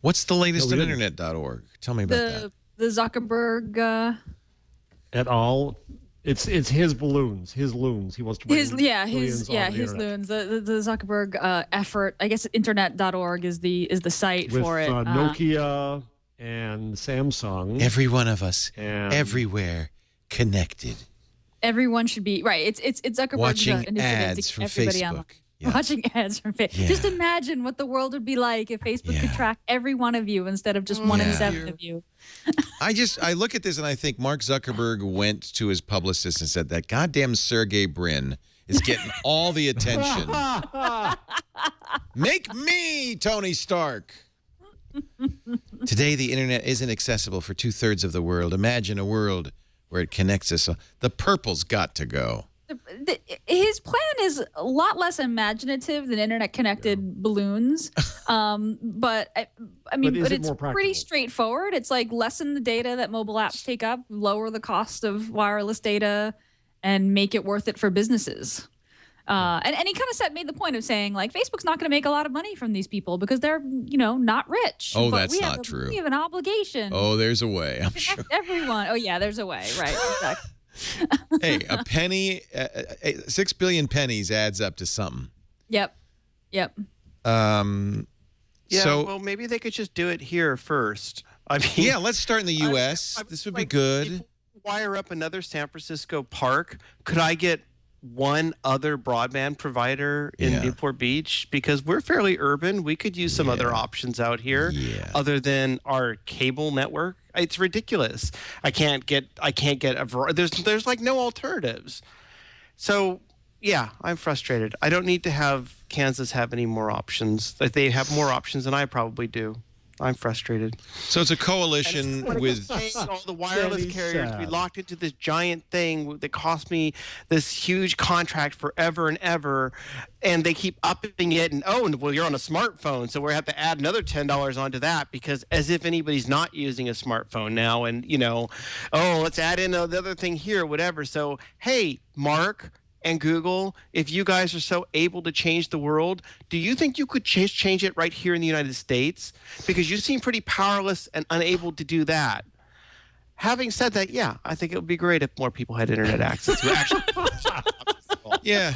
What's the latest on internet.org? Tell me about that.
The Zuckerberg
At all. It's his balloons, his loons. He wants to bring
his loons. The Zuckerberg effort. I guess internet.org is the site
with,
for it.
Nokia and Samsung.
Every one of us, everywhere, connected.
Everyone should be right. It's Zuckerberg's
watching
initiative
ads
to
from
keep everybody
Facebook.
online.
Yeah.
Watching ads from Facebook.
Yeah.
Just imagine what the world would be like if Facebook could track every one of you instead of just 1 in 7 of you.
I look at this and I think Mark Zuckerberg went to his publicist and said that goddamn Sergey Brin is getting all the attention. Make me Tony Stark. Today the internet isn't accessible for 2/3 of the world. Imagine a world where it connects us. The purple's got to go.
His plan is a lot less imaginative than internet-connected balloons, but it's pretty straightforward. It's like lessen the data that mobile apps take up, lower the cost of wireless data, and make it worth it for businesses. And he kind of made the point of saying, like, Facebook's not going to make a lot of money from these people because they're, not rich.
Oh,
but
that's not true.
We have an obligation.
Oh, there's a way, I'm sure.
Everyone. Oh, yeah, there's a way. Right, exactly.
Hey, a penny, 6 billion pennies adds up to something.
Yep.
Yeah, well, maybe they could just do it here first. I mean,
yeah, let's start in the U.S. This would be good.
Wire up another San Francisco park. Could I get one other broadband provider in Newport Beach? Because we're fairly urban. We could use some other options out here other than our cable network. It's ridiculous. I can't get there's like no alternatives. So yeah, I'm frustrated. I don't need to have Kansas have any more options. They have more options than I probably do. I'm frustrated.
So it's a coalition with
all the wireless carriers. We locked into this giant thing that cost me this huge contract forever and ever, and they keep upping it. And you're on a smartphone, so we have to add another $10 onto that because as if anybody's not using a smartphone now. And let's add in the other thing here, whatever. So hey, Mark and Google, if you guys are so able to change the world, do you think you could change it right here in the United States? Because you seem pretty powerless and unable to do that. Having said that, yeah, I think it would be great if more people had internet access.
Yeah.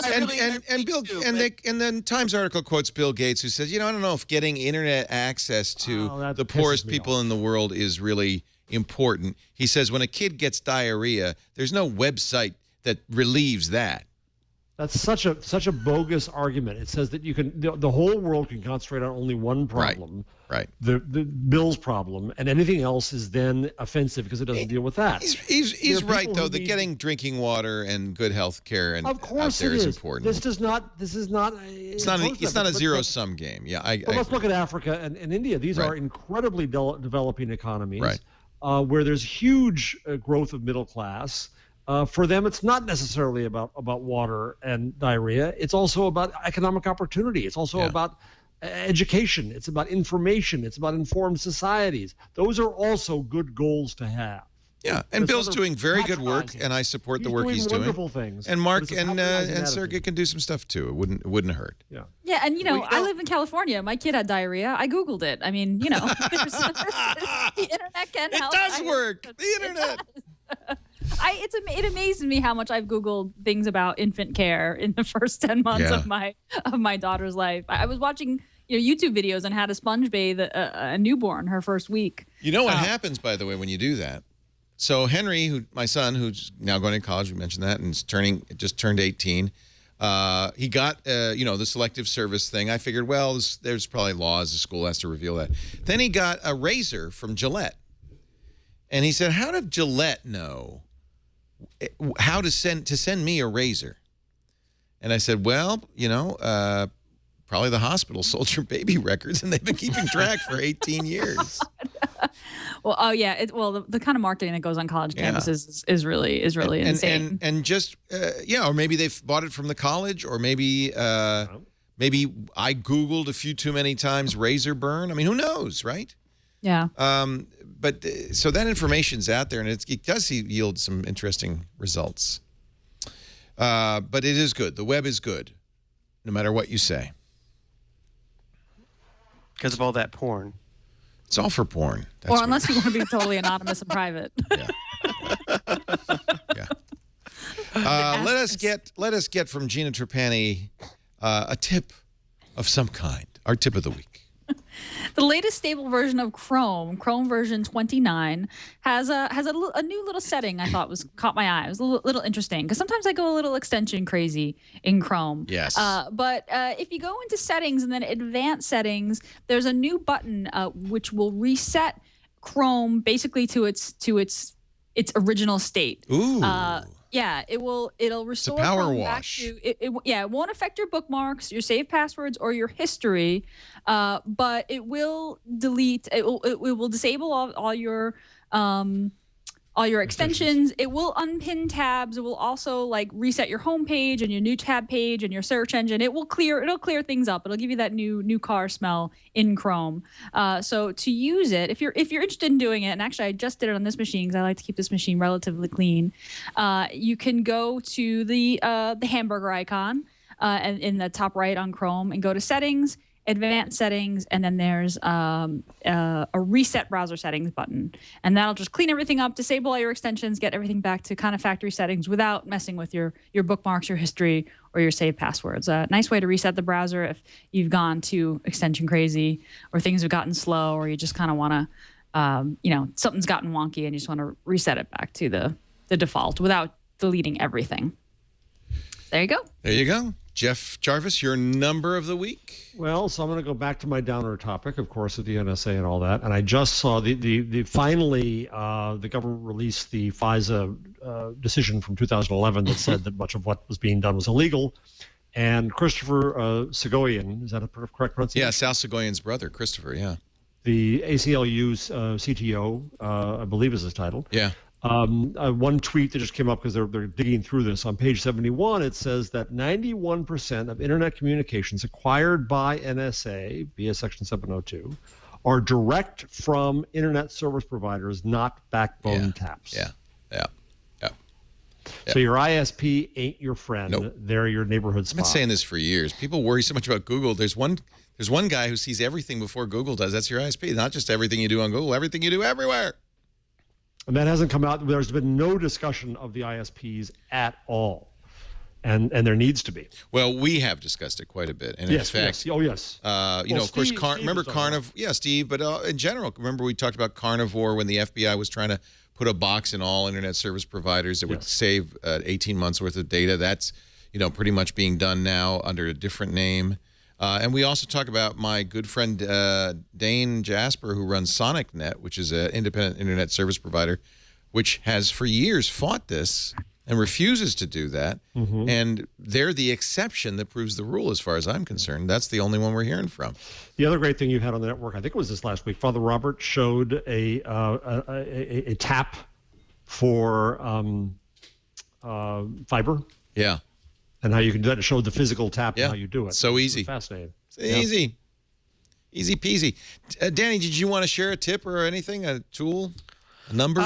And then Times article quotes Bill Gates, who says, I don't know if getting internet access to the poorest people in the world is really important. He says when a kid gets diarrhea, there's no website that relieves that.
That's such a bogus argument. It says that the whole world can concentrate on only one problem,
right.
the Bill's problem, and anything else is then offensive because it doesn't deal with that.
He's right though. That getting drinking water and good health care and
of course
out there is
is
important.
This is not. It's
not a zero-sum game. Yeah,
but let's look at Africa and India. These are incredibly developing economies, where there's huge growth of middle class. For them, it's not necessarily about water and diarrhea. It's also about economic opportunity. It's also about education. It's about information. It's about informed societies. Those are also good goals to have.
Yeah, and Bill's doing very good work, and I support the work he's doing.
Wonderful things.
And Mark and Sergey can do some stuff too. It wouldn't hurt.
Yeah.
Yeah, and I live in California. My kid had diarrhea. I Googled it. I mean, the internet can help.
It does work. The internet.
It amazes me how much I've Googled things about infant care in the first 10 months of my daughter's life. I was watching YouTube videos on how to sponge bathe a newborn her first week.
You know what happens, by the way, when you do that? So Henry, my son, who's now going to college, we mentioned that, and just turned 18. He got the selective service thing. I figured, well, there's probably laws. The school has to reveal that. Then he got a razor from Gillette, and he said, "How did Gillette know how to send me a razor?" And I said, "Well, probably the hospital sold your baby records, and they've been keeping track for 18 years."
Well, the kind of marketing that goes on college campuses is really insane.
And just or maybe they've bought it from the college, or maybe I Googled a few too many times razor burn. I mean, who knows, right?
Yeah.
But so that information's out there, and it does yield some interesting results. But it is good. The web is good, no matter what you say.
Because of all that porn.
It's all for porn.
Or unless you want to be totally anonymous and private.
Yeah. Let us get from Gina Trapani a tip of some kind. Our tip of the week.
The latest stable version of Chrome version 29, has a new little setting I thought caught my eye. It was a little interesting because sometimes I go a little extension crazy in Chrome.
Yes.
But if you go into settings and then advanced settings, there's a new button which will reset Chrome basically to its original state.
Ooh.
Yeah, it'll restore
power
Chrome
wash.
back to it won't affect your bookmarks, your saved passwords, or your history, but it will delete. It will disable all your extensions. It will unpin tabs. It will also reset your home page and your new tab page and your search engine. It'll clear things up. It'll give you that new car smell in Chrome. So to use it, if you're interested in doing it, and actually I just did it on this machine because I like to keep this machine relatively clean. You can go to the hamburger icon and in the top right on Chrome and go to settings, advanced settings, and then there's a reset browser settings button, and that'll just clean everything up, disable all your extensions, get everything back to kind of factory settings without messing with your bookmarks, your history, or your saved passwords. A nice way to reset the browser if you've gone too extension crazy, or things have gotten slow, or you just kind of want to something's gotten wonky and you just want to reset it back to the default without deleting everything. There you go.
Jeff Jarvis, your number of the week.
Well, so I'm going to go back to my downer topic, of course, of the NSA and all that. And I just saw finally the government released the FISA decision from 2011 that said that much of what was being done was illegal. And Christopher Segoyan, is that a correct pronunciation?
Yeah, Sal Segoyan's brother, Christopher, yeah.
The ACLU's CTO, I believe is his title.
Yeah.
One tweet that just came up because they're digging through this. On page 71, it says that 91% of internet communications acquired by NSA via Section 702 are direct from internet service providers, not backbone taps.
Yeah.
So your ISP ain't your friend.
Nope.
They're your neighborhood spot.
I've been saying this for years. People worry so much about Google. There's one guy who sees everything before Google does. That's your ISP. Not just everything you do on Google, everything you do everywhere.
And that hasn't come out. There's been no discussion of the ISPs at all, and there needs to be.
Well, we have discussed it quite a bit, and
yes,
in fact,
yes. Oh yes.
Of course, remember Carnivore? Yeah, Steve. But in general, remember we talked about Carnivore when the FBI was trying to put a box in all internet service providers that would save 18 months worth of data. That's pretty much being done now under a different name. And we also talk about my good friend Dane Jasper, who runs SonicNet, which is an independent internet service provider, which has for years fought this and refuses to do that. And they're the exception that proves the rule as far as I'm concerned. That's the only one we're hearing from.
The other great thing you had on the network, I think it was this last week, Father Robert showed a tap for fiber.
Yeah.
And how you can do that. It showed the physical tap and how you do it.
So easy.
Fascinating.
Easy. Easy peasy. Danny, did you want to share a tip or anything? A tool? A number?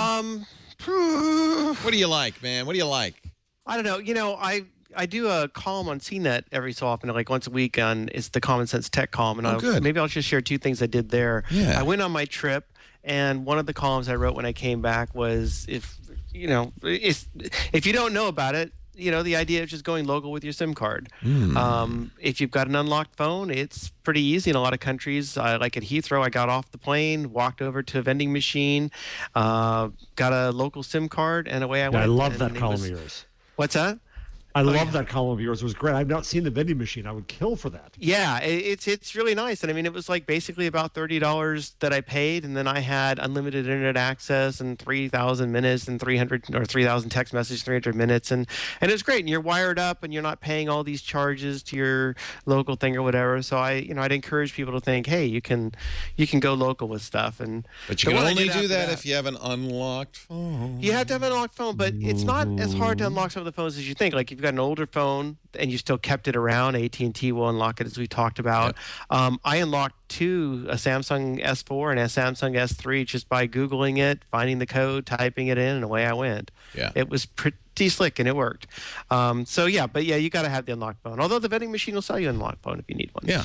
What do you like, man? What do you like?
I don't know. I do a column on CNET every so often, like once a week it's the Common Sense Tech column. And maybe I'll just share two things I did there.
Yeah.
I went on my trip, and one of the columns I wrote when I came back was if you don't know about it, the idea of just going local with your SIM card. If you've got an unlocked phone, it's pretty easy in a lot of countries. Like at Heathrow, I got off the plane, walked over to a vending machine, got a local SIM card, and away I went.
I love that column of yours.
What's that?
I love that column of yours. It was great. I've not seen the vending machine. I would kill for that.
Yeah, it's really nice. And I mean, it was like basically about $30 that I paid, and then I had unlimited internet access and 3,000 minutes and 3,000 text messages, 300 minutes, and it was great. And you're wired up, and you're not paying all these charges to your local thing or whatever. So I'd encourage people to think, hey, you can go local with stuff.
But you can only do that if you have an unlocked phone.
You have to have an unlocked phone, but it's not as hard to unlock some of the phones as you think. Like if you've got an older phone and you still kept it around, AT&T will unlock it, as we talked about. Yep. I unlocked two, a Samsung S4 and a Samsung S3, just by Googling it, finding the code, typing it in, and away I went.
Yeah.
It was pretty slick, and it worked. You got to have the unlocked phone. Although the vending machine will sell you an unlocked phone if you need one.
Yeah.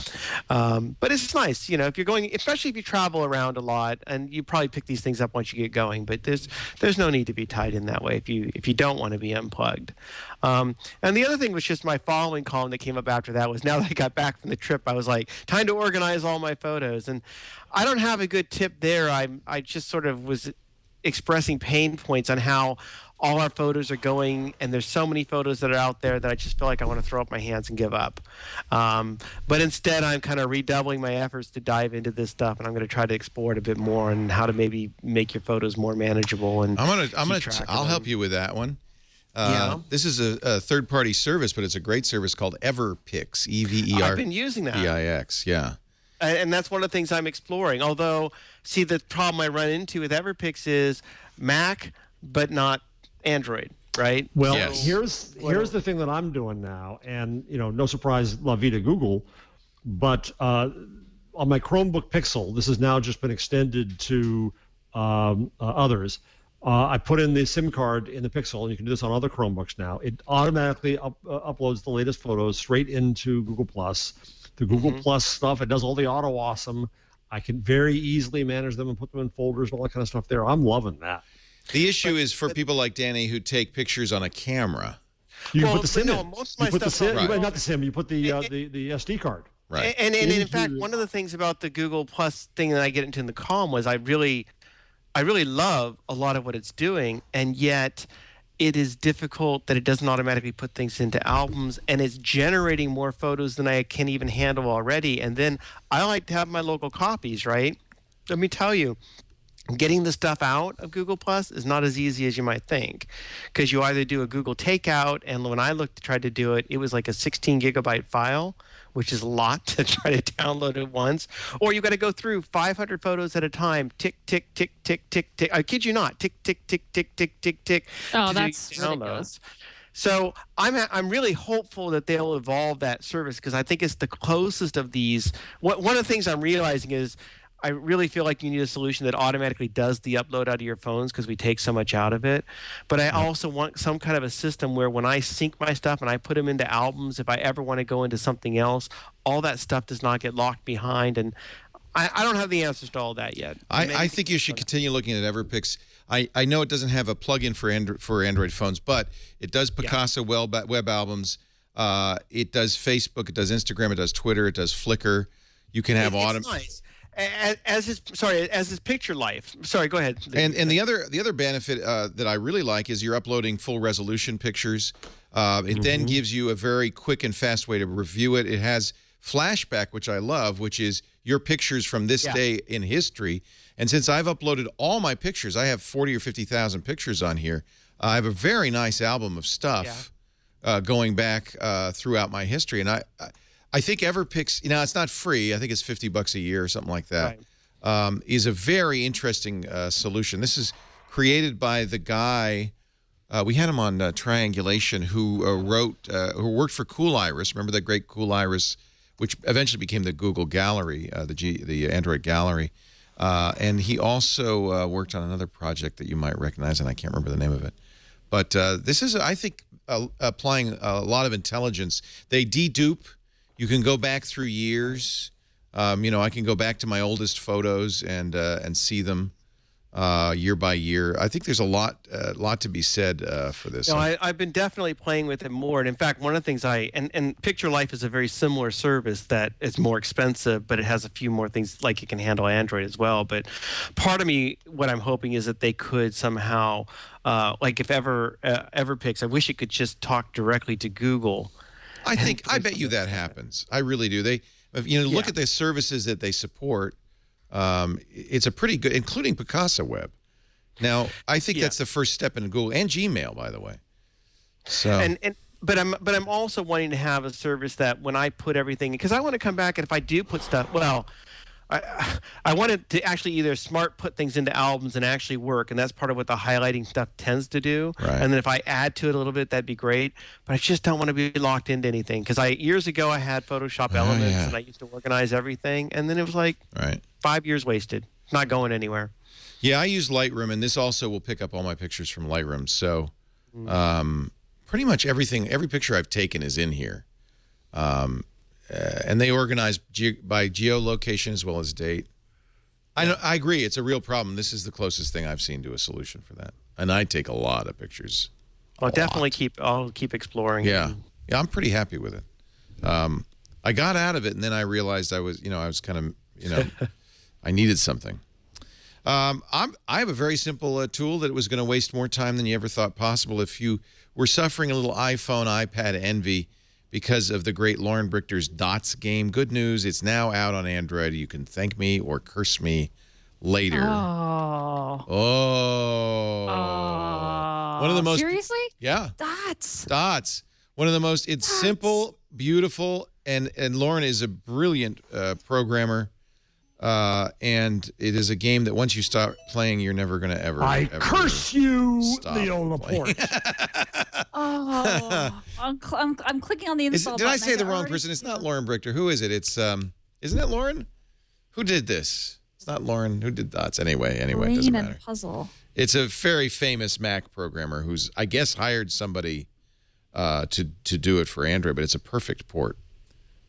But it's nice, if you're going, especially if you travel around a lot, and you probably pick these things up once you get going. But there's no need to be tied in that way if you don't want to be unplugged. And the other thing was just my following column that came up after that was, now that I got back from the trip, I was like, time to organize all my photos. And I don't have a good tip there. I just sort of was expressing pain points on how all our photos are going, and there's so many photos that are out there that I just feel like I want to throw up my hands and give up. But instead, I'm kind of redoubling my efforts to dive into this stuff, and I'm going to try to explore it a bit more and how to maybe make your photos more manageable. And
I'll help you with that one. This is a third-party service, but it's a great service called Everpix, EVER.
I've been using that.
PIX, yeah.
And that's one of the things I'm exploring. Although, see, the problem I run into with Everpix is Mac, but not Android, right?
Well,
Yes.
here's the thing that I'm doing now, and no surprise, La Vida Google, but on my Chromebook Pixel, this has now just been extended to others. I put in the SIM card in the Pixel, and you can do this on other Chromebooks now. It automatically uploads the latest photos straight into Google Plus. The Google Plus stuff, it does all the auto awesome. I can very easily manage them and put them in folders and all that kind of stuff there. I'm loving that.
The issue is for people like Danny who take pictures on a camera.
You can put the SIM in.
Most of my
You put the
stuff
SIM, not the SIM. You put the SD card.
Right.
And in fact, one of the things about the Google Plus thing that I get into in the column was I really love a lot of what it's doing, and yet it is difficult that it doesn't automatically put things into albums, and it's generating more photos than I can even handle already. And then I like to have my local copies, right? Let me tell you, getting the stuff out of Google Plus is not as easy as you might think, because you either do a Google takeout, and when I tried to do it, it was like a 16 gigabyte file, which is a lot to try to download at once, or you got to go through 500 photos at a time, tick, tick, tick, tick, tick, tick. I kid you not, tick, tick, tick, tick, tick, tick, tick.
Oh, that's ridiculous.
So I'm really hopeful that they'll evolve that service, because I think it's the closest of these. One of the things I'm realizing is I really feel like you need a solution that automatically does the upload out of your phones, because we take so much out of it. But I also want some kind of a system where when I sync my stuff and I put them into albums, if I ever want to go into something else, all that stuff does not get locked behind. And I don't have the answers to all that yet.
I think you should continue looking at Everpix. I know it doesn't have a plugin for Android phones, but it does Picasa web albums. It does Facebook. It does Instagram. It does Twitter. It does Flickr. You can have
It's nice. as his picture life. Sorry, go ahead.
And the other benefit that I really like is you're uploading full resolution pictures. It then gives you a very quick and fast way to review it. It has flashback, which I love, which is your pictures from this day in history. And since I've uploaded all my pictures, I have 40 or 50,000 pictures on here. I have a very nice album of stuff going back throughout my history. And I think Everpix, it's not free. I think it's $50 a year or something like that. Right. Is a very interesting solution. This is created by the guy, we had him on Triangulation, who who worked for Cool Iris. Remember that great Cool Iris, which eventually became the Google Gallery, the Android Gallery. And he also worked on another project that you might recognize, and I can't remember the name of it. But this is, I think, applying a lot of intelligence. They dedupe. You can go back through years. I can go back to my oldest photos and see them year by year. I think there's a lot to be said for this.
I've been definitely playing with it more. And in fact, one of the things and Picture Life is a very similar service that is more expensive, but it has a few more things, like it can handle Android as well. But part of me, what I'm hoping is that they could somehow, like if Everpix, I wish it could just talk directly to Google.
I bet you that happens. I really do. Look at the services that they support. It's a pretty good, including Picasa Web. Now, I think that's the first step in Google and Gmail, by the way. So,
but I'm also wanting to have a service that when I put everything, because I want to come back and if I do put stuff, I wanted to actually either smart put things into albums and actually work, and that's part of what the highlighting stuff tends to do.
Right.
And then if I add to it a little bit, that'd be great. But I just don't want to be locked into anything, because years ago I had Photoshop Elements and I used to organize everything, and then it was like 5 years wasted, not going anywhere.
Yeah, I use Lightroom, and this also will pick up all my pictures from Lightroom. So pretty much every picture I've taken is in here. And they organize by geolocation as well as date. I agree. It's a real problem. This is the closest thing I've seen to a solution for that. And I take a lot of pictures.
I'll keep exploring.
Yeah. Yeah, I'm pretty happy with it. I got out of it, and then I realized I was kind of, I needed something. I have a very simple tool that was going to waste more time than you ever thought possible. If you were suffering a little iPhone, iPad envy because of the great Lauren Brichter's Dots game, good news, it's now out on Android. You can thank me or curse me later.
Oh.
One of the most...
Seriously?
Yeah.
Dots.
One of the most... It's simple, beautiful, and Lauren is a brilliant programmer. And it is a game that once you start playing, you're never going to ever.
I curse you, Leo Laporte.
I'm clicking on the install
Did
button.
I say the wrong person? It's not Lauren Brichter. Who is it? It's isn't it Lauren? Who did this? It's not Lauren. Who did Dots? Anyway, it doesn't matter.
And puzzle.
It's a very famous Mac programmer who's, I guess, hired somebody to do it for Android, but it's a perfect port.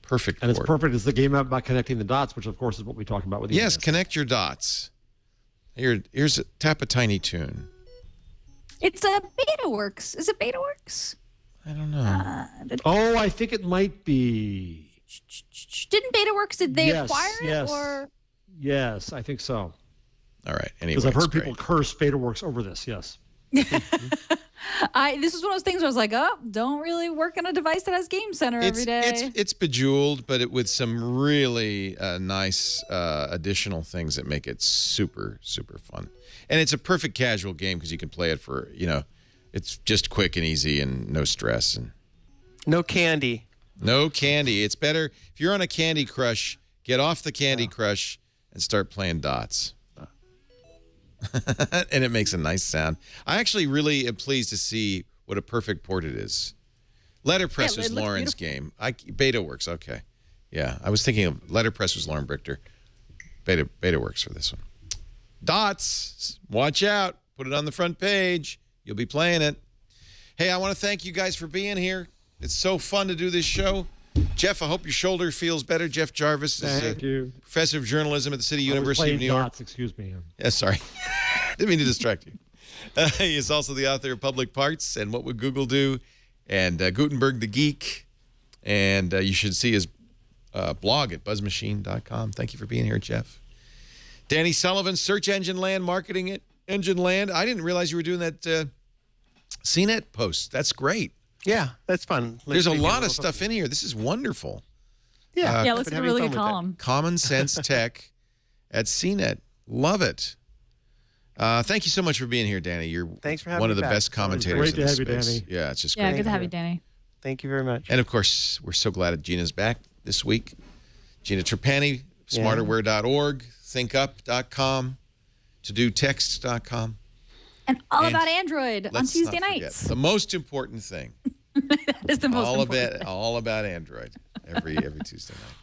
Perfect
and
port.
It's perfect. It's the game about connecting the dots, which of course is what we talked about with the
Yes, connect your dots. Here's tap a tiny tune.
It's a BetaWorks. Is it BetaWorks?
I don't know.
I think it might be.
Didn't BetaWorks, did they acquire it? Or?
Yes, I think so.
All right. Anyway,
because I've heard people curse BetaWorks over this. Yes.
This is one of those things where I was like, don't really work on a device that has Game Center every day.
It's bejeweled, but with some really nice additional things that make it super, super fun. And it's a perfect casual game because you can play it for, it's just quick and easy and no stress. And
no candy.
No candy. It's better if you're on a Candy Crush, get off the Candy Crush and start playing Dots. And it makes a nice sound. I actually really am pleased to see what a perfect port it is. Letterpress was Lauren's game. BetaWorks, okay. Yeah, I was thinking of Letterpress was Lauren Brichter. BetaWorks for this one. Dots, watch out. Put it on the front page. You'll be playing it. Hey, I want to thank you guys for being here. It's so fun to do this show. Jeff, I hope your shoulder feels better. Jeff Jarvis is professor of journalism at the City University of New York.
Dots, excuse me.
Yeah, sorry. Didn't mean to distract you. He is also the author of Public Parts and What Would Google Do and Gutenberg the Geek. And you should see his blog at buzzmachine.com. Thank you for being here, Jeff. Danny Sullivan, Search Engine Land, Marketing it, Engine Land. I didn't realize you were doing that CNET post. That's great.
Yeah, that's fun.
There's a lot of stuff in here. This is wonderful.
Yeah,
Yeah, it looks like a really good column.
Common Sense Tech at CNET. Love it. Thank you so much for being here, Danny. You're
Thanks for having
one of
me
the
back.
best commentators
Great
in
to
this
have you,
space.
Danny.
Yeah, it's just
Yeah,
great.
good to have you, Danny.
Thank you very much.
And of course, we're so glad that Gina's back this week. Gina Trapani, smarterware.org, thinkup.com, todotext.com.
And all
And
about Android on
Let's
Tuesday
not forget
nights.
the most important thing.
That is the most important thing.
All about Android every Tuesday night.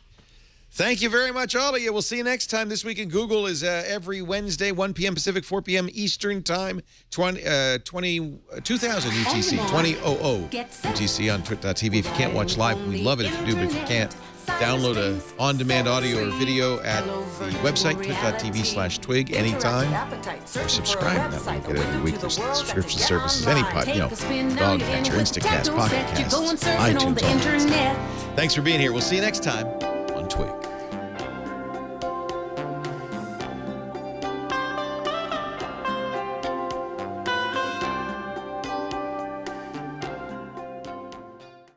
Thank you very much, all of you. We'll see you next time. This Week in Google is every Wednesday, 1 p.m. Pacific, 4 p.m. Eastern Time, 2000 UTC, 2000 UTC on twit.tv. If you can't watch live, we love it if you do, but if you can't, download a on-demand audio or video at the website, twit.tv/twig, anytime. Or subscribe. That way you get every week. There's subscription services, any pod, Dog Catcher, Instacast, Pocket Casts, iTunes, all that stuff. Thanks for being here. We'll see you next time.